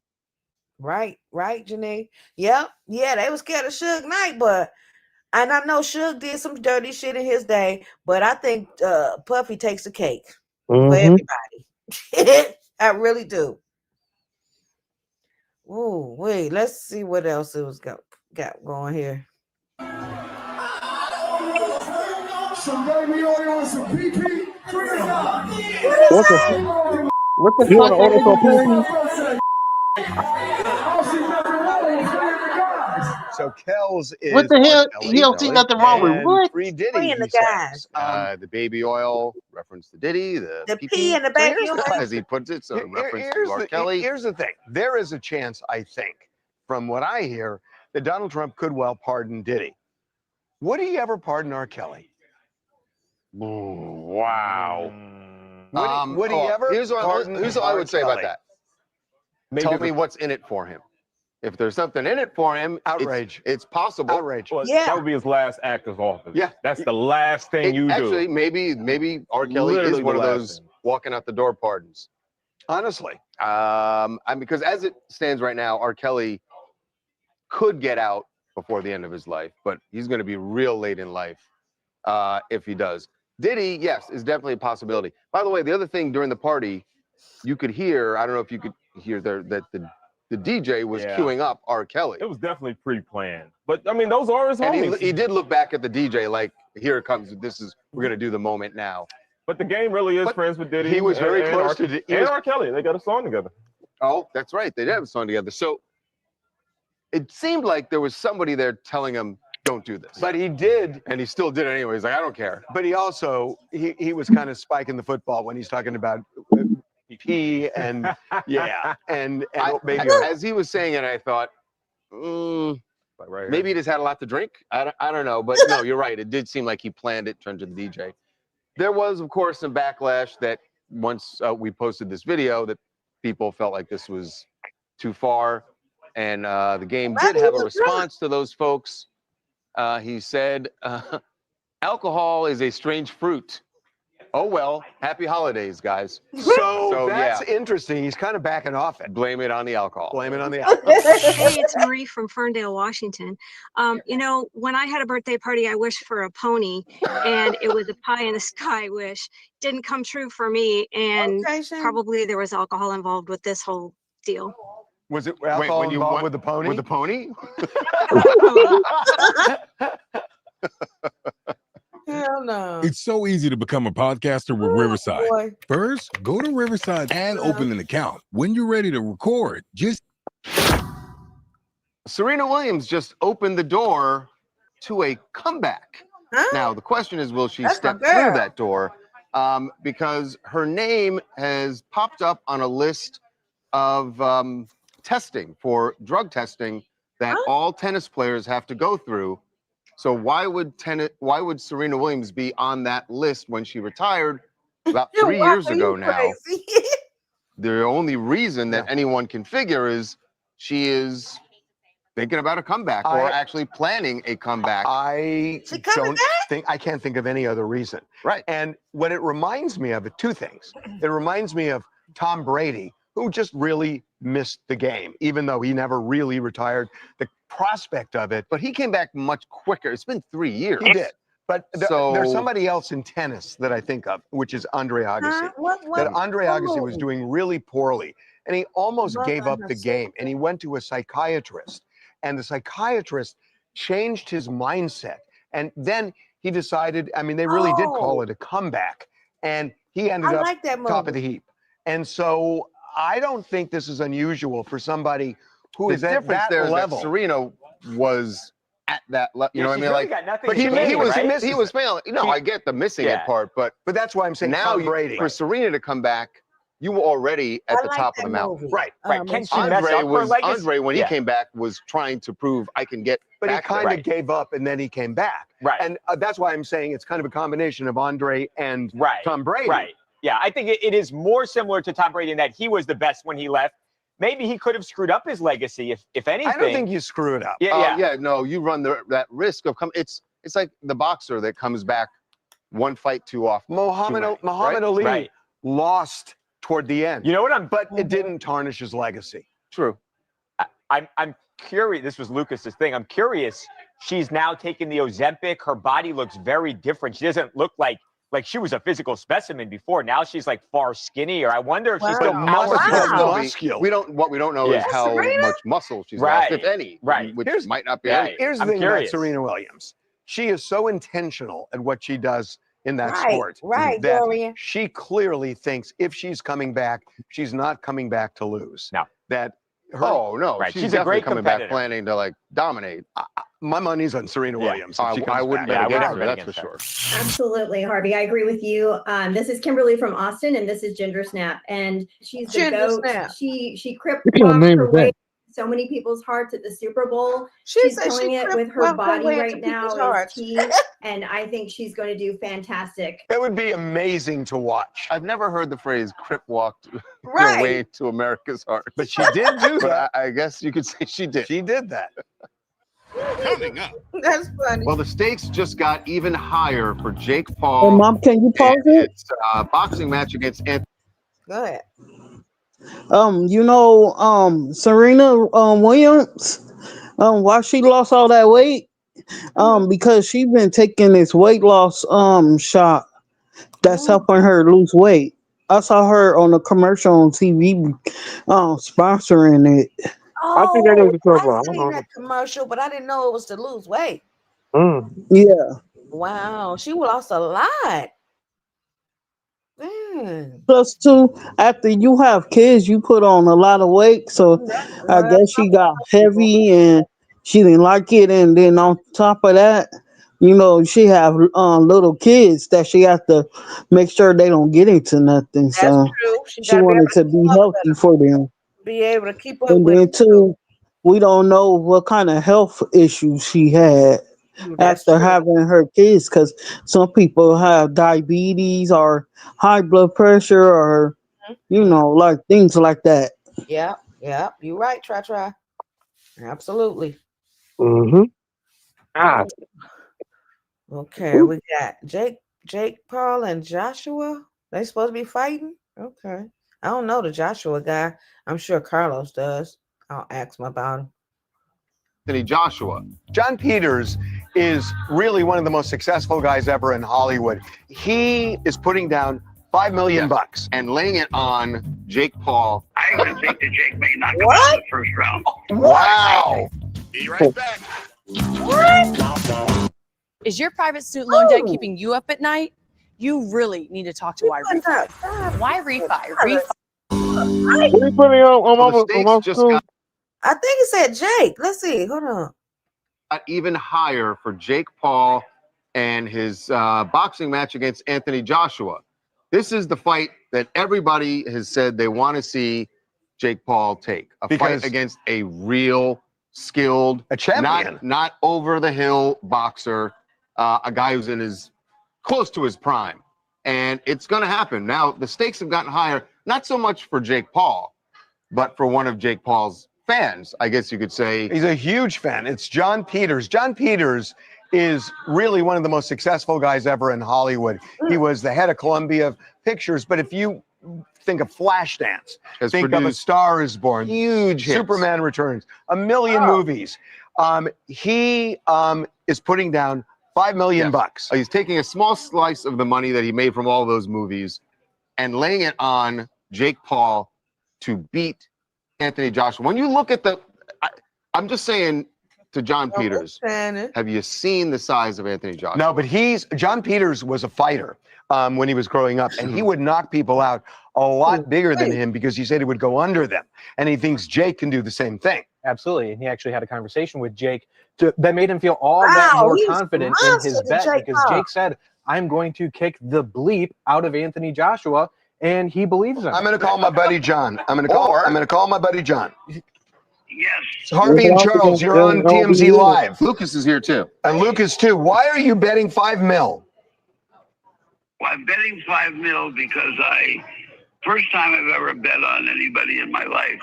Right, Janae. Yep, yeah, they were scared of Suge Knight, and I know Suge did some dirty shit in his day, but I think Puffy takes the cake for everybody. I really do. Ooh, wait, let's see what else it was got going here. Some baby oil and some PP. What the You want to order some PP? So Kells is what the hell? Kelly, He don't see nothing wrong with what? Free Diddy, Freeing the says. The baby oil reference to Diddy. The pee and the baby oil, as he puts it. So reference to R. Kelly. Here's the thing. There is a chance, I think, from what I hear, that Donald Trump could well pardon Diddy. Would he ever pardon R. Kelly? Wow. Would he ever? Here's what I would say about that. Tell me what's in it for him. If there's something in it for him, outrage. It's possible. Outrage. Well, that would be his last act of office. Yeah, that's the last thing you do. Actually, maybe R. Kelly Literally is one of the those walking out the door pardons. Honestly, because as it stands right now, R. Kelly could get out before the end of his life, but he's going to be real late in life if he does. Diddy, yes, is definitely a possibility. By the way, the other thing during the party, you could hear, I don't know if you could hear there, that the DJ was queuing up R. Kelly. It was definitely pre-planned. But, I mean, those are his homies. And he did look back at the DJ like, here it comes. We're going to do the moment now. But the game really is friends with Diddy. He was very close to R. Kelly. They got a song together. Oh, that's right. They did have a song together. So it seemed like there was somebody there telling him, don't do this. But he did. And he still did it anyway. He's like, I don't care. But he also, he was kind of spiking the football when he's talking about pee and, and maybe. As he was saying it, I thought, maybe he just had a lot to drink. I don't know. But no, you're right. It did seem like he planned it in terms of the DJ. There was, of course, some backlash that once we posted this video that people felt like this was too far. And the game did have a response to those folks. He said, alcohol is a strange fruit. Oh, well, happy holidays, guys. So that's interesting. He's kind of backing off it. Blame it on the alcohol. Blame it on the alcohol. Hey, it's Marie from Ferndale, Washington. You know, when I had a birthday party, I wished for a pony, and it was a pie in the sky wish. Didn't come true for me, and probably there was alcohol involved with this whole deal. Was it alcohol involved with the pony? With the pony? Hell no. It's so easy to become a podcaster with Riverside. Boy. First, go to Riverside and open an account. When you're ready to record, just... Serena Williams just opened the door to a comeback. Now, the question is, will she step through that door? Because her name has popped up on a list of testing for drug testing that all tennis players have to go through. So why would Serena Williams be on that list when she retired about 3 years ago now? The only reason that anyone can figure is she is thinking about a comeback or actually planning a comeback. I can't think of any other reason. Right. And what it reminds me of, two things. It reminds me of Tom Brady, who just really missed the game, even though he never really retired. The prospect of it. But he came back much quicker. It's been 3 years. He did. But there's somebody else in tennis that I think of, which is Andre Agassi. That Andre Agassi was doing really poorly, and he almost gave up the game, and he went to a psychiatrist, and the psychiatrist changed his mindset, and then he decided, I mean, they really did call it a comeback, and he ended up top of the heap. And so I don't think this is unusual for somebody who is at that level. Serena was at that level. You know what I mean? Really Like, but he was failing. No, I get the missing it part, but that's why I'm saying now Brady. For Serena to come back, you were already at the top of the mountain. Right. Can she mess up her legacy? Andre, when he came back, was trying to prove I can get But he back kind there. of gave up, and then he came back. Right. And that's why I'm saying it's kind of a combination of Andre and Tom Brady. Right. Yeah, I think it is more similar to Tom Brady in that he was the best when he left. Maybe he could have screwed up his legacy, if anything. I don't think you screw it up. Yeah, no, you run that risk of it's like the boxer that comes back one fight too often. Muhammad Ali lost toward the end. You know what But it didn't tarnish his legacy. True. I'm curious. This was Lucas's thing. I'm curious. She's now taking the Ozempic. Her body looks very different. She doesn't look like she was a physical specimen before. Now she's like far skinnier. I wonder if she's still muscular. What we don't know is how much muscle she's lost, if any. Right. Which might not be. Here's the thing about Serena Williams. She is so intentional at what she does in that sport. Right, that Dorian. she clearly thinks if she's coming back, she's not coming back to lose. No. That she's a great coming back planning to like dominate. My money's on Serena Williams. I wouldn't bet against her, that's for sure. Absolutely, Harvey. I agree with you. This is Kimberly from Austin, and this is Ginger Snap. And she's the GOAT. She cripped her way so many people's hearts at the Super Bowl. She's killing it with her body right now. And I think she's going to do fantastic. That would be amazing to watch. I've never heard the phrase "crip walked" her way to America's heart, but she did do that. I guess you could say she did. She did that. Coming up. That's funny. Well, the stakes just got even higher for Jake Paul. Hey, Mom, can you pause it? It's a boxing match against Anthony. Go ahead. Serena Williams, why she lost all that weight? Because she been taking this weight loss shot that's helping her lose weight. I saw her on a commercial on TV, sponsoring it. I think I know what you're talking I about. I seen don't that commercial, but I didn't know it was to lose weight. know. Yeah. Wow, she lost a lot. Man. Plus, two, after you have kids, you put on a lot of weight. So I guess she got heavy and she didn't like it. And then on top of that, she have little kids that she have to make sure they don't get into nothing. That's So true. She she got to be able wanted to to keep be up with healthy her. for them. Be able to keep up And with then her too. two, we don't know what kind of health issues she had That's after true. having her kids, because some people have diabetes or high blood pressure or like things like that. Yeah, yeah. You're right, Try. Absolutely. Mm-hmm. Ah. Okay, we got Jake Paul, and Joshua. They supposed to be fighting? Okay. I don't know the Joshua guy. I'm sure Carlos does. I'll ask him about him. Anthony Joshua. John Peters is really one of the most successful guys ever in Hollywood. He is putting down $5 million bucks and laying it on Jake Paul. I even think that Jake may knock him out in the first round. Wow. Be right back. Is your private student loan debt keeping you up at night? You really need to talk to Why Refi. Why Refi? What are you putting on my school? I think it said Jake. Let's see. Hold on. Even higher for Jake Paul and his boxing match against Anthony Joshua. This is the fight that everybody has said they want to see Jake Paul take. A fight against a real skilled, a champion, not over the hill boxer, a guy who's close to his prime. And it's going to happen. Now, the stakes have gotten higher, not so much for Jake Paul, but for one of Jake Paul's fans, I guess you could say. He's a huge fan. It's John Peters. John Peters is really one of the most successful guys ever in Hollywood. He was the head of Columbia Pictures, but if you think of Flashdance, think of A Star Is Born, huge hits. Superman Returns, a million movies. He is putting down $5 million bucks. He's taking a small slice of the money that he made from all those movies and laying it on Jake Paul to beat Anthony Joshua. When you look at I'm just saying to John Peters, have you seen the size of Anthony Joshua? No, but John Peters was a fighter when he was growing up, and he would knock people out a lot bigger than him because he said he would go under them, and he thinks Jake can do the same thing. Absolutely, and he actually had a conversation with Jake that made him feel all that more confident in his bet because Jake said, "I'm going to kick the bleep out of Anthony Joshua," and he believes him. I'm going to call my buddy John. I'm going to call my buddy John. Yes. Harvey and Charles, you're on TMZ Live. Lucas is here too. And Lucas too. Why are you betting $5 million? Well, I'm betting $5 million because first time I've ever bet on anybody in my life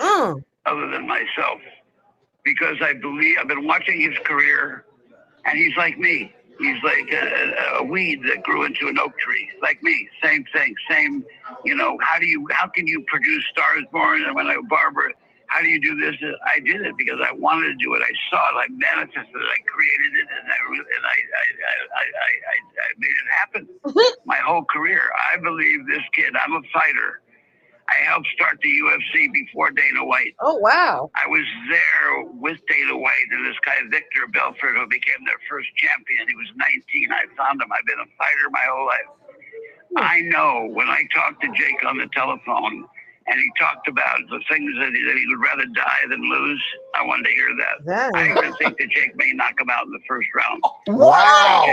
other than myself. Because I believe I've been watching his career, and he's like me. He's like a weed that grew into an oak tree, like me. Same thing, same. How can you produce Stars Born? And when I Barbara, how do you do this? I did it because I wanted to do it. I saw it. I manifested it. I created it, and I made it happen. My whole career. I believe this kid. I'm a fighter. I helped start the UFC before Dana White. Oh, wow. I was there with Dana White and this guy, Victor Belfort, who became their first champion. He was 19. I found him. I've been a fighter my whole life. I know when I talked to Jake on the telephone and he talked about the things that he would rather die than lose, I wanted to hear that. I even think that Jake may knock him out in the first round. Wow.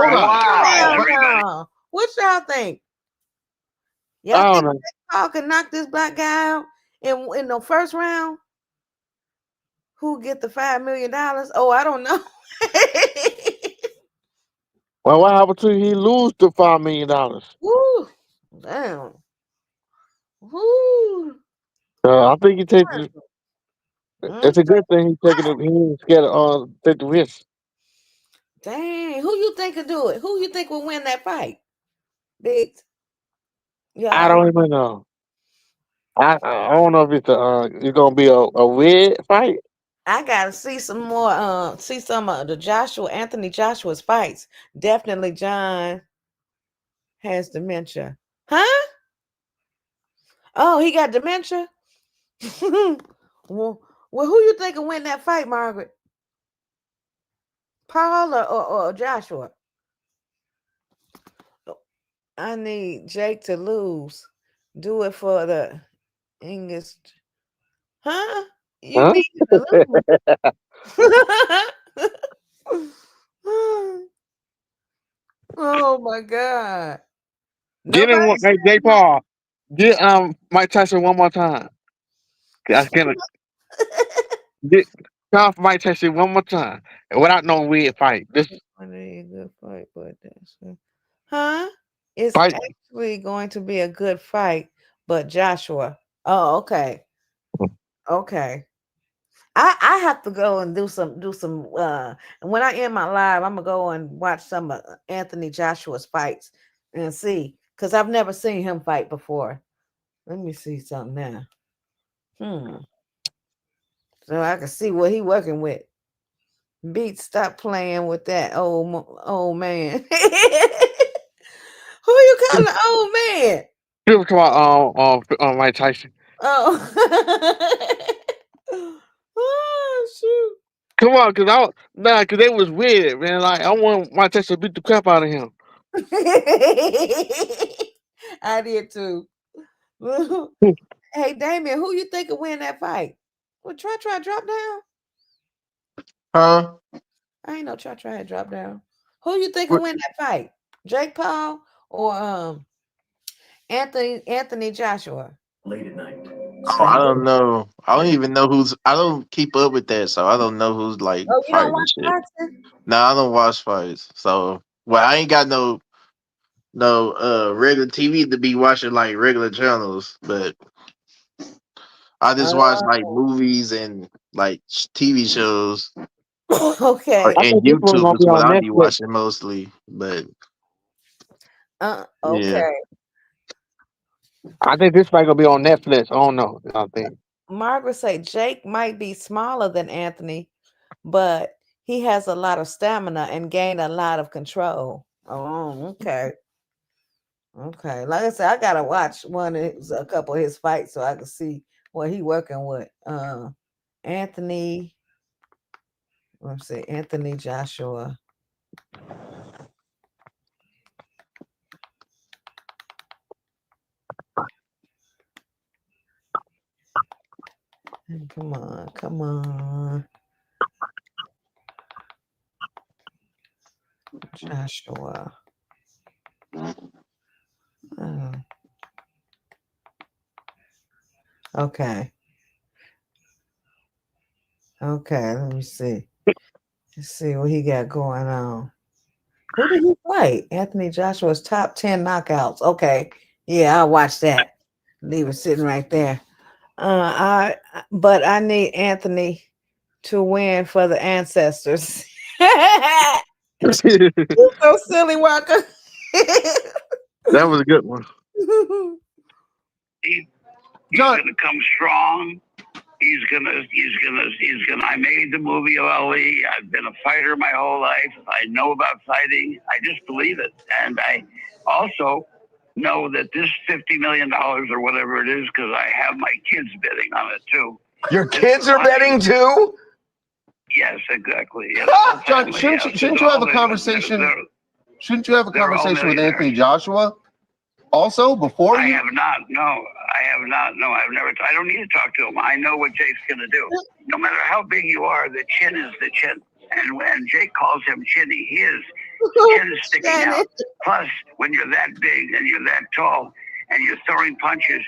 Wow. What y'all think? Y'all think Paul can knock this black guy out in the first round? Who get the $5 million? Oh, I don't know. Well, what happened to he lose the $5 million? Woo, damn. Woo. I think he taking. It's a good thing he's taking it. He ain't scared to take the risk. Dang, who you think could do it? Who you think will win that fight? Biggs. Yeah. I don't even know. I don't know if it's gonna be a red fight. I gotta see some more. See some of the Anthony Joshua's fights. Definitely, John has dementia. Huh? Oh, he got dementia. well, who you think will win that fight, Margaret? Paul or Joshua? I need Jake to lose. Do it for the English. Huh? You need to lose. Oh my God. Get him, hey, J. Paul. Get Mike Tyson one more time. I can get Tom Mike Tyson one more time without no weird fight. This a good fight, but huh? It's fight. actually going to be a good fight, but Joshua. Oh, okay. Okay. I have to go and do some when I end my live, I'm gonna go and watch some of Anthony Joshua's fights and see, because I've never seen him fight before. Let me see something now. So I can see what he working with. Beat, stop playing with that old man. Who you calling old man? People come out Mike Tyson. Oh. Oh shoot. Come on, cause they was weird, man. Like I want Mike Tyson to beat the crap out of him. I did too. Hey Damien, who you think will win that fight? Well, try drop down. Huh? I ain't no try had drop down. Who you think will win that fight? Jake Paul or Anthony Joshua? Late at night. Oh, I don't know. I don't even know who's. I don't keep up with that, so I don't know who's like Oh, you don't fighting watch shit. boxing? No, I don't watch fights. So, well, I ain't got no regular TV to be watching like regular channels, but I just watch like movies and like TV shows. Okay. And YouTube is what I'll be watching mostly. But okay. yeah. I think this fight gonna be on Netflix. I don't know. I think Margaret say Jake might be smaller than Anthony, but he has a lot of stamina and gained a lot of control. Oh, okay. Okay. Like I said, I gotta watch a couple of his fights so I can see what he working with. Anthony. Let's see, Anthony Joshua. Come on. Joshua. Okay. Okay, let me see. Let's see what he got going on. Who did he fight? Anthony Joshua's top 10 knockouts. Okay. Yeah, I'll watch that. Leave it sitting right there. But I need Anthony to win for the ancestors. You're so silly, Walker. that was a good one. He's gonna come strong. He's gonna. I made the movie of Ali. I've been a fighter my whole life. I know about fighting. I just believe it, and I also know that this $50 million or whatever it is, because I have my kids betting on it too. Your kids are betting too? Yes, exactly. Yes, John, shouldn't you have a conversation? Shouldn't you have a conversation with Anthony Joshua also before you? I have not. No, I have not. No, I've never. I don't need to talk to him. I know what Jake's going to do. No matter how big you are, the chin is the chin. And when Jake calls him chinny, his chin is sticking out. Plus, when you're that big and you're that tall and you're throwing punches,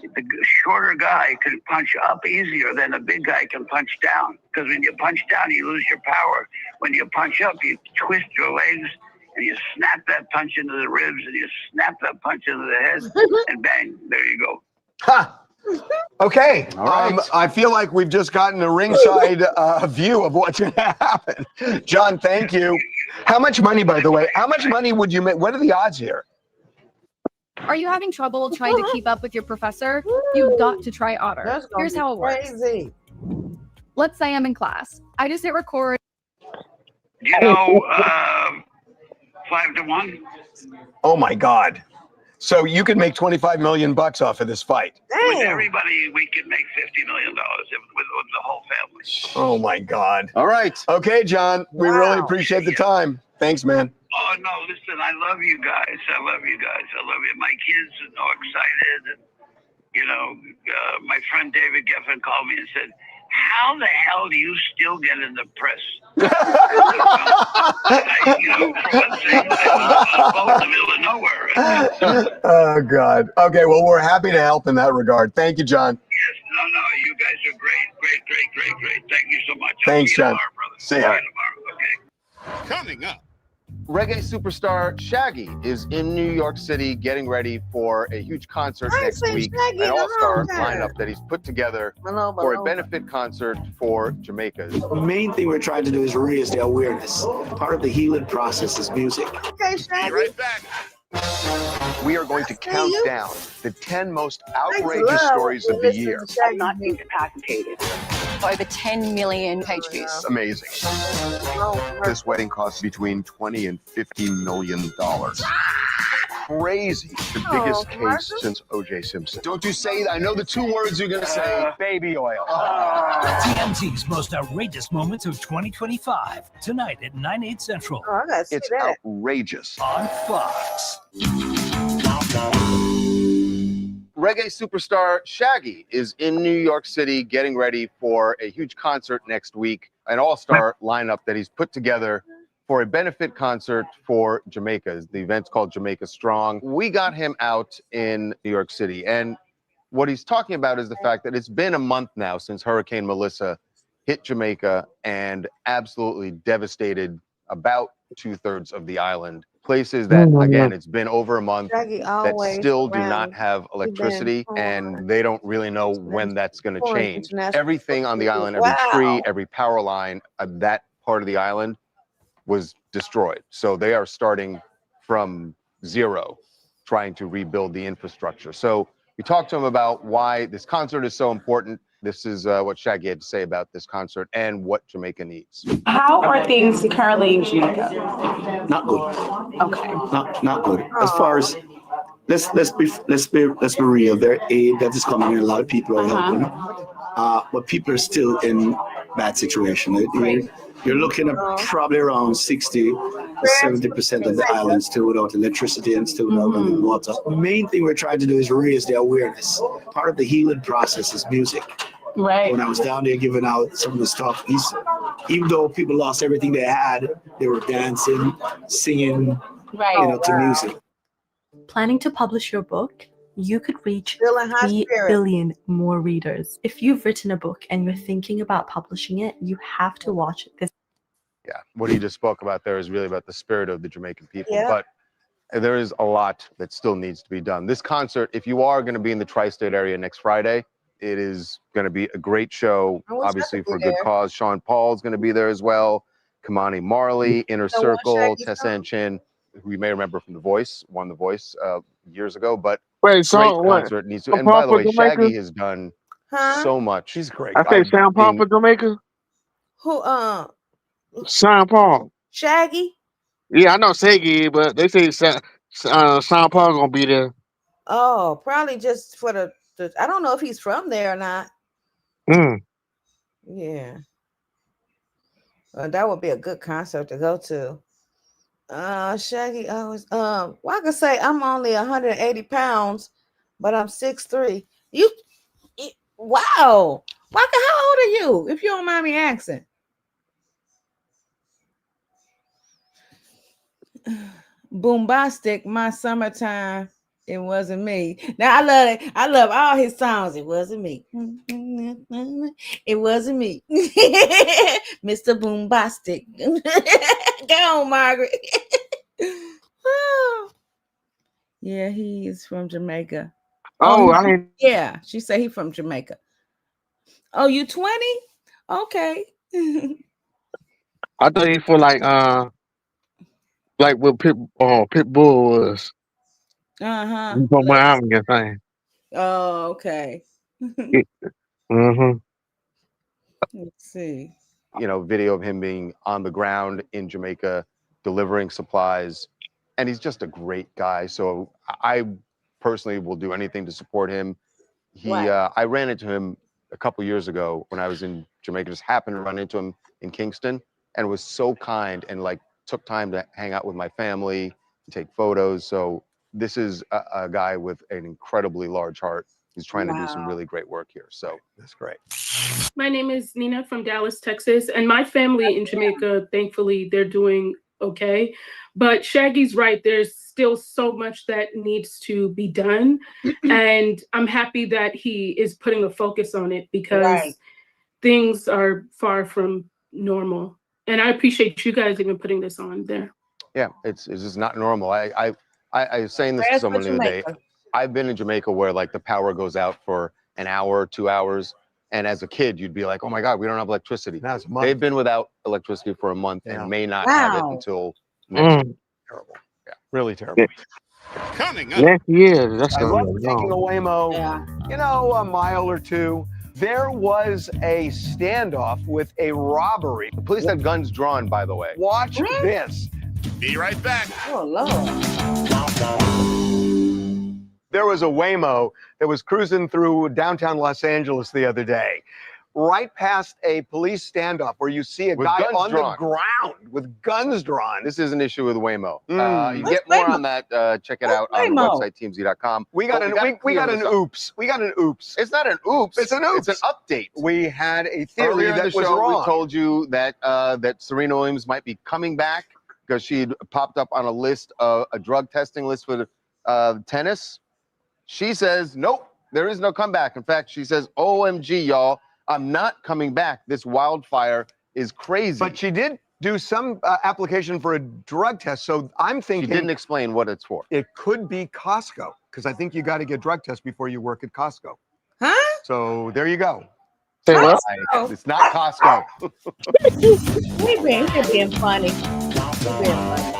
the shorter guy can punch up easier than a big guy can punch down. Because when you punch down, you lose your power. When you punch up, you twist your legs and you snap that punch into the ribs and you snap that punch into the head and bang, there you go. Ha! Okay, I feel like we've just gotten a ringside view of what's going to happen. John, thank you. How much money, by the way? How much money would you make? What are the odds here? Are you having trouble trying to keep up with your professor? You've got to try Otter. Here's how it works. Let's say I'm in class. I just hit record. You know, 5-1. Oh my God. So you could make $25 million off of this fight. With everybody, we could make $50 million with the whole family. Oh my God. All right. Okay, John. We really appreciate the time. Thanks, man. Oh no, listen, I love you guys. I love you guys. I love you. My kids are so excited, and you know, my friend David Geffen called me and said, "How the hell do you still get in the press?" You know, for one thing, I was on a boat in the middle of nowhere. Oh God. Okay. Well, we're happy to help in that regard. Thank you, John. Yes, no, you guys are great. Thank you so much. Thanks, John. See you tomorrow, okay? Coming up. Reggae superstar Shaggy is in New York City getting ready for a huge concert next week. An all-star lineup that he's put together for a benefit concert for Jamaica. The main thing we're trying to do is raise the awareness. Part of the healing process is music. Okay, Shaggy. Be right back. We are going to count down the 10 most outrageous stories of the year. I'm not incapacitated. Over 10 million page views. Amazing. This wedding cost between $20 and $50 million. Crazy. The biggest case since O.J. Simpson. Don't you say that. I know the two words you're going to say. Baby oil. TMZ's most outrageous moments of 2025. Tonight at 9/8 Central. Oh, I gotta see It's that. outrageous. On Fox. Reggae superstar Shaggy is in New York City getting ready for a huge concert next week. An all-star lineup that he's put together for a benefit concert for Jamaica. The event's called Jamaica Strong. We got him out in New York City, and what he's talking about is the fact that it's been a month now since Hurricane Melissa hit Jamaica and absolutely devastated about 2/3 of the island. Places that, again, it's been over a month that still do not have electricity, and they don't really know when that's going to change. Everything on the island, every tree, every power line, that part of the island was destroyed. So they are starting from zero, trying to rebuild the infrastructure. So we talked to him about why this concert is so important. This is what Shaggy had to say about this concert and what Jamaica needs. How are things currently in Jamaica? Not good. Okay. Not good. As far as let's be real. There aid that is coming in. A lot of people are helping, but people are still in bad situation. You're looking at probably around 60 to 70% of the island still without electricity and still without running water. The main thing we're trying to do is raise the awareness. Part of the healing process is music. Right. When I was down there giving out some of the stuff, even though people lost everything they had, they were dancing, singing, to music. Planning to publish your book? You could reach Feeling high 3 spirit. billion more readers. If you've written a book and you're thinking about publishing it, you have to watch this. Yeah, what he just spoke about there is really about the spirit of the Jamaican people. Yeah. But there is a lot that still needs to be done. This concert, if you are going to be in the tri-state area next Friday, it is going to be a great show, I wish I obviously could be for a good there. cause. Sean Paul's going to be there as well. Kamani Marley, Inner So what Circle, Shaggy Tessa song? and Chin, who you may remember from The Voice, won The Voice years ago. But Wait, great so what? concert needs to. Sam And by Paul the for way, Jamaica? Shaggy has done Huh? so much. He's great. I say Sam Paul for Jamaica. Who? Sam Paul. Shaggy? Yeah, I know Shaggy, but they say Sam Paul gonna be there. Oh, probably just for the. I don't know if he's from there or not. Mm. Yeah. That would be a good concert to go to. Shaggy always. Well, I could say I'm only 180 pounds, but I'm 6'3". Wow. Waka, how old are you? If you don't mind me asking. Boombastic, My Summertime. It wasn't me. Now I love it. I love all his songs. It wasn't me. It wasn't me. Mr. Boombastic. Go on, Margaret. Yeah, he is from Jamaica. Yeah, she said he from Jamaica. Oh, you 20? Okay. I thought he for like what Pitbull was. Uh-huh. From Miami, I think. Oh, okay. Mm-hmm. Let's see. Video of him being on the ground in Jamaica delivering supplies, and he's just a great guy. So I personally will do anything to support him. I ran into him a couple years ago when I was in Jamaica. Just happened to run into him in Kingston, and was so kind and took time to hang out with my family, take photos. So this is a guy with an incredibly large heart. He's trying to do some really great work here. So that's great. My name is Nina from Dallas, Texas, and my family in Jamaica, thankfully, they're doing okay. But Shaggy's right, there's still so much that needs to be done. And I'm happy that he is putting a focus on it because things are far from normal. And I appreciate you guys even putting this on there. Yeah, it's just not normal. I was saying this to someone the other day. I've been in Jamaica where the power goes out for an hour, 2 hours. And as a kid, you'd be like, oh my God, we don't have electricity. They've been without electricity for a month and may not have it until next year. Terrible. Yeah, really terrible. Coming up. Next year, that's I going love to be taking a long. Waymo, a mile or two. There was a standoff with a robbery. The police had guns drawn, by the way. Watch this. Be right back. Oh, Lord. There was a Waymo that was cruising through downtown Los Angeles the other day, right past a police standoff where you see a With guy guns on drawn. the ground with guns drawn. This is an issue with Waymo. You What's get more Waymo? on that. Check it out on the Waymo? website, TMZ.com. We got an oops. We got an oops. It's not an oops. It's an oops. It's an update. We had a theory Earlier in that the was show, wrong. we told you that that Serena Williams might be coming back because she'd popped up on a list, a drug testing list for tennis. She says, nope, there is no comeback. In fact, she says, OMG, y'all, I'm not coming back. This wildfire is crazy. But she did do some application for a drug test. So I'm thinking She didn't explain what it's for. it could be Costco, because I think you got to get drug tests before you work at Costco. Huh? So there you go. Say what? It's not Costco. We're being funny. We're being funny.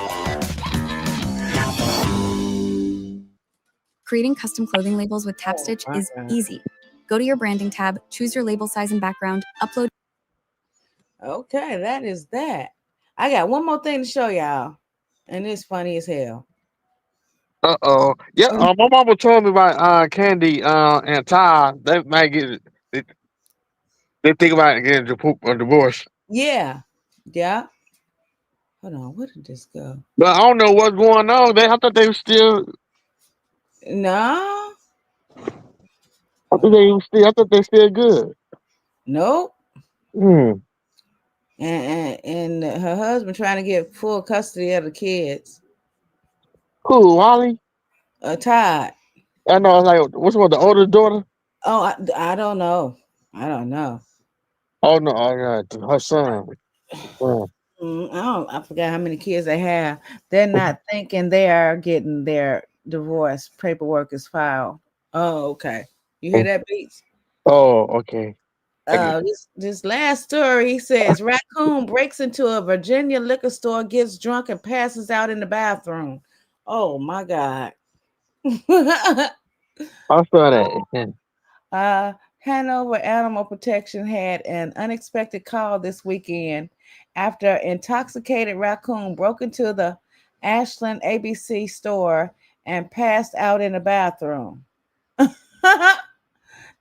Creating custom clothing labels with Tap Stitch is easy. Go to your branding tab, choose your label size and background, upload. Okay, that is that. I got one more thing to show y'all, and it's funny as hell. Uh-oh. Yeah, my mama told me about Candy and Ty. They might get they think about getting a divorce. Yeah. Hold on, where did this go? But I don't know what's going on. I thought they were still. No. I thought they still good. Nope. Hmm. And her husband trying to get full custody of the kids. Who, Wally? Todd. I know. Like, what's one, the older daughter? Oh, I don't know. I don't know. Oh no, I got her son. Yeah. I forgot how many kids they have. They're not thinking they are getting their divorce paperwork is filed. Oh, okay. You hear that, Beats? Oh, okay. This last story says raccoon breaks into a Virginia liquor store, gets drunk, and passes out in the bathroom. Oh my God. I saw that. Hanover Animal Protection had an unexpected call this weekend after an intoxicated raccoon broke into the Ashland ABC store and passed out in the bathroom.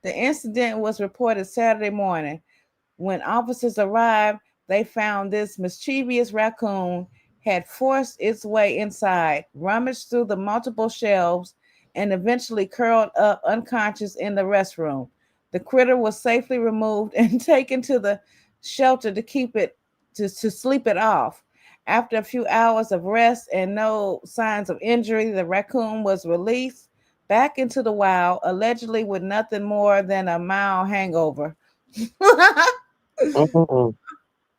The incident was reported Saturday morning. When officers arrived, they found this mischievous raccoon had forced its way inside, rummaged through the multiple shelves, and eventually curled up unconscious in the restroom. The critter was safely removed and taken to the shelter to keep it to sleep it off. After a few hours of rest and no signs of injury, the raccoon was released back into the wild, allegedly with nothing more than a mild hangover. Mm-hmm.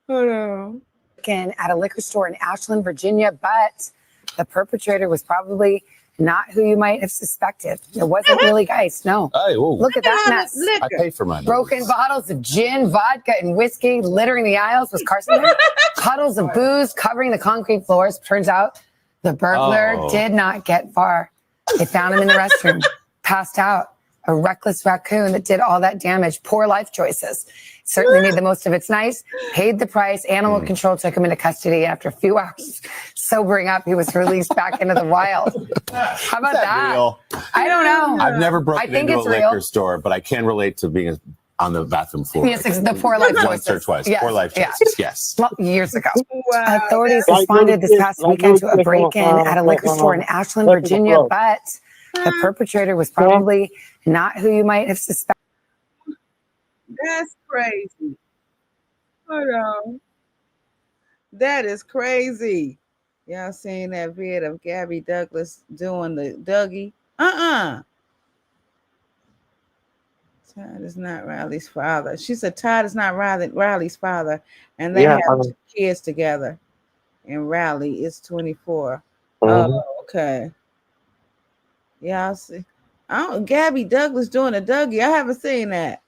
Hold on. At a liquor store in Ashland, Virginia, but the perpetrator was probably not who you might have suspected. It wasn't really Geist, no. Hey, whoa. Look at that mess. I pay for mine. Broken bottles of gin, vodka, and whiskey littering the aisles. Was Carson there? Puddles of booze covering the concrete floors. Turns out the burglar did not get far. They found him in the restroom, passed out. a reckless raccoon that did all that damage. Poor life choices. Certainly made the most of its nice, paid the price. Animal control took him into custody. After a few hours sobering up, he was released back into the wild. How about that? Real? I don't know. I've never I broken think into a it's liquor real. store, but I can relate to being on the bathroom floor. Yes, it's the poor life Once or choices. twice. Yes, Poor life yeah. choices. Yes. Well, years ago. Wow, Authorities that's- responded this past weekend to a break-in at a liquor store in Ashland, Virginia, but the perpetrator was probably not who you might have suspected. That's crazy. Hold on. That is crazy. Y'all seen that vid of Gabby Douglas doing the Dougie? Todd is not Riley's father. She said Todd is not Riley's father, and they have 2 kids together. And Riley is 24. Oh, okay. Y'all see? Gabby Douglas doing a Dougie. I haven't seen that.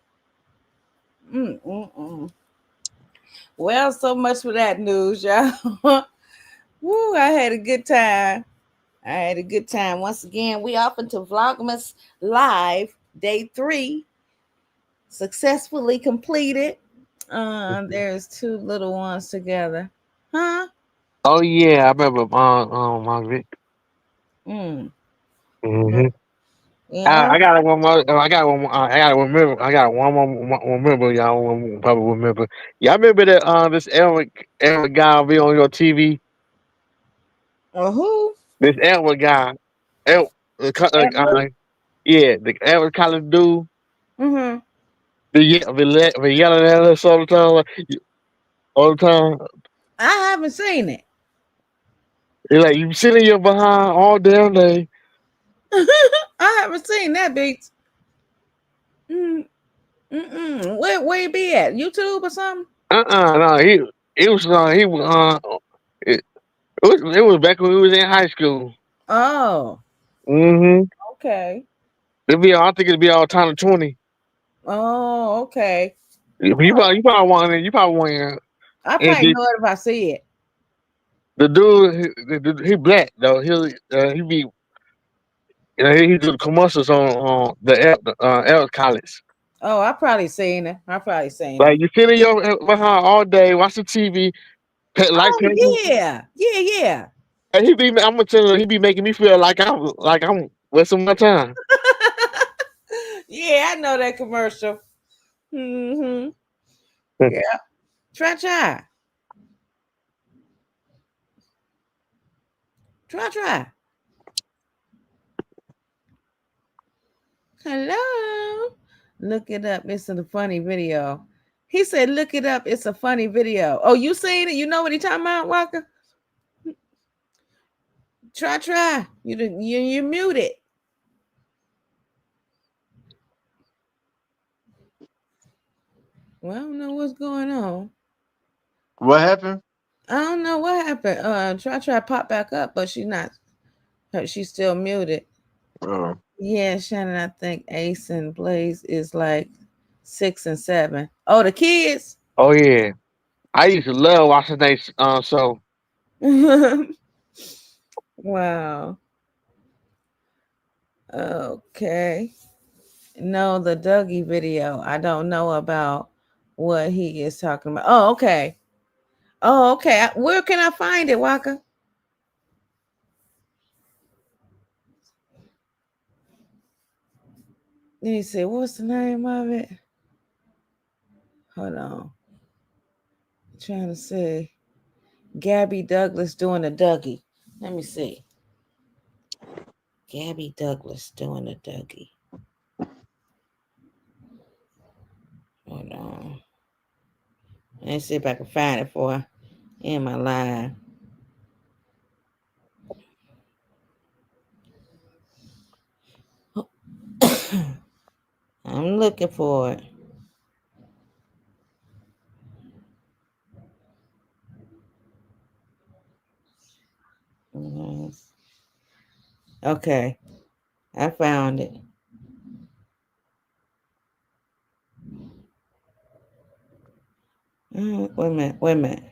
Well, so much for that news, y'all. Woo, I had a good time. Once again, we off into Vlogmas Live, day 3. Successfully completed. There's 2 little ones together. Huh? Oh yeah, I remember Margaret. Yeah. I got one more. I got one. I got to remember. I got one more. Remember, y'all will probably remember. Y'all remember that this Edward guy be on your TV? Who? This Edward guy. Edward, yeah, the Edward college dude. Be yelling at us all the time. All the time. I haven't seen it. He's like, you sitting your behind all damn day. I haven't seen that, Beats. Where you be at? YouTube or something? No, it was it was back when we was in high school. Oh. Mm-hmm. Okay. I think it'd be all time of 20. Oh, okay. You probably want it. You probably want I probably know it if I see it. The dude, he black though. He be he do the commercials on the L College. Oh, I probably seen it. Like you sitting your behind all day, watch the TV, like yeah. And I'm gonna tell you, he be making me feel like I'm wasting my time. Yeah, I know that commercial. Yeah. Try. Hello. Look it up. It's a funny video. He said, look it up. It's a funny video. Oh, you seen it? You know what he talking about, Walker? Try. You muted. Well, I don't know what's going on. What happened? I don't know what happened. Try pop back up, but she's not. She's still muted. Oh. Yeah, Shannon, I think Ace and Blaze is like 6 and 7. Oh, the kids? Oh yeah. I used to love watching that show. Wow. Okay. No, the Dougie video. I don't know about what he is talking about. Oh, okay. Where can I find it, Waka? Let me see. What's the name of it? Hold on. I'm trying to see. Gabby Douglas doing a Dougie. Let me see. Gabby Douglas doing a Dougie. Hold on. Let me see if I can find it for her in my line. I'm looking for it. Okay. I found it. Wait a minute.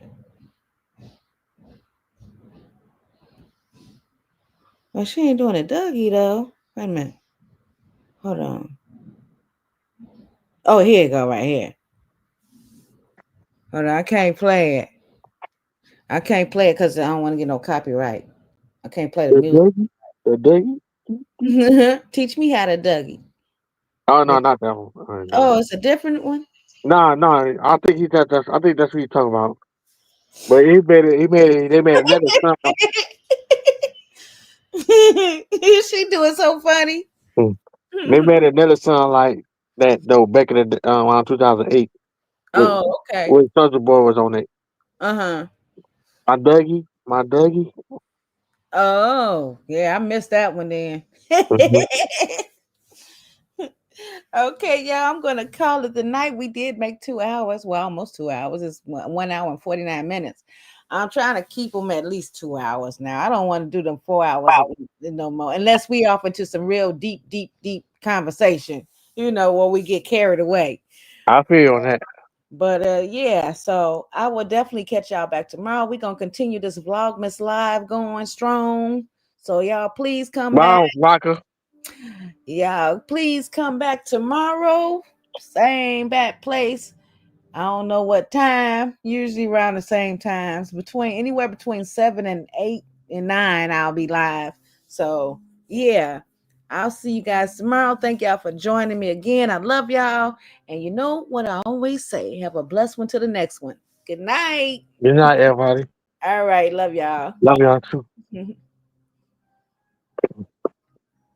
Well, she ain't doing a Dougie though. Wait a minute. Hold on. Oh, here you go, right here. Hold on, I can't play it. I can't play it because I don't want to get no copyright. I can't play the music. The Dougie? Teach me how to Dougie. Oh no, not that one. Oh, it's a different one? No. I think I think that's what you're talking about. But they made another song. She doing so funny. They made another song like that though back in the around 2008. Oh, okay. When Soulja Boy was on it. Uh-huh. My Dougie. Oh, yeah, I missed that one then. Okay, y'all, I'm gonna call it the night. We did make 2 hours. Well, almost 2 hours. It's 1 hour and 49 minutes. I'm trying to keep them at least 2 hours now. I don't want to do them 4 hours no more, unless we off into some real deep conversation, where we get carried away. I feel on that. But yeah, so I will definitely catch y'all back tomorrow. We're gonna continue this Vlogmas live going strong. So y'all please come back. Vodka. Yeah, please come back tomorrow. Same bad place. I don't know what time. Usually around the same times. Anywhere between 7 and 8 and 9, I'll be live. So yeah. I'll see you guys tomorrow. Thank y'all for joining me again. I love y'all. And you know what I always say. Have a blessed one to the next one. Good night. Good night, everybody. All right. Love y'all. Love y'all too.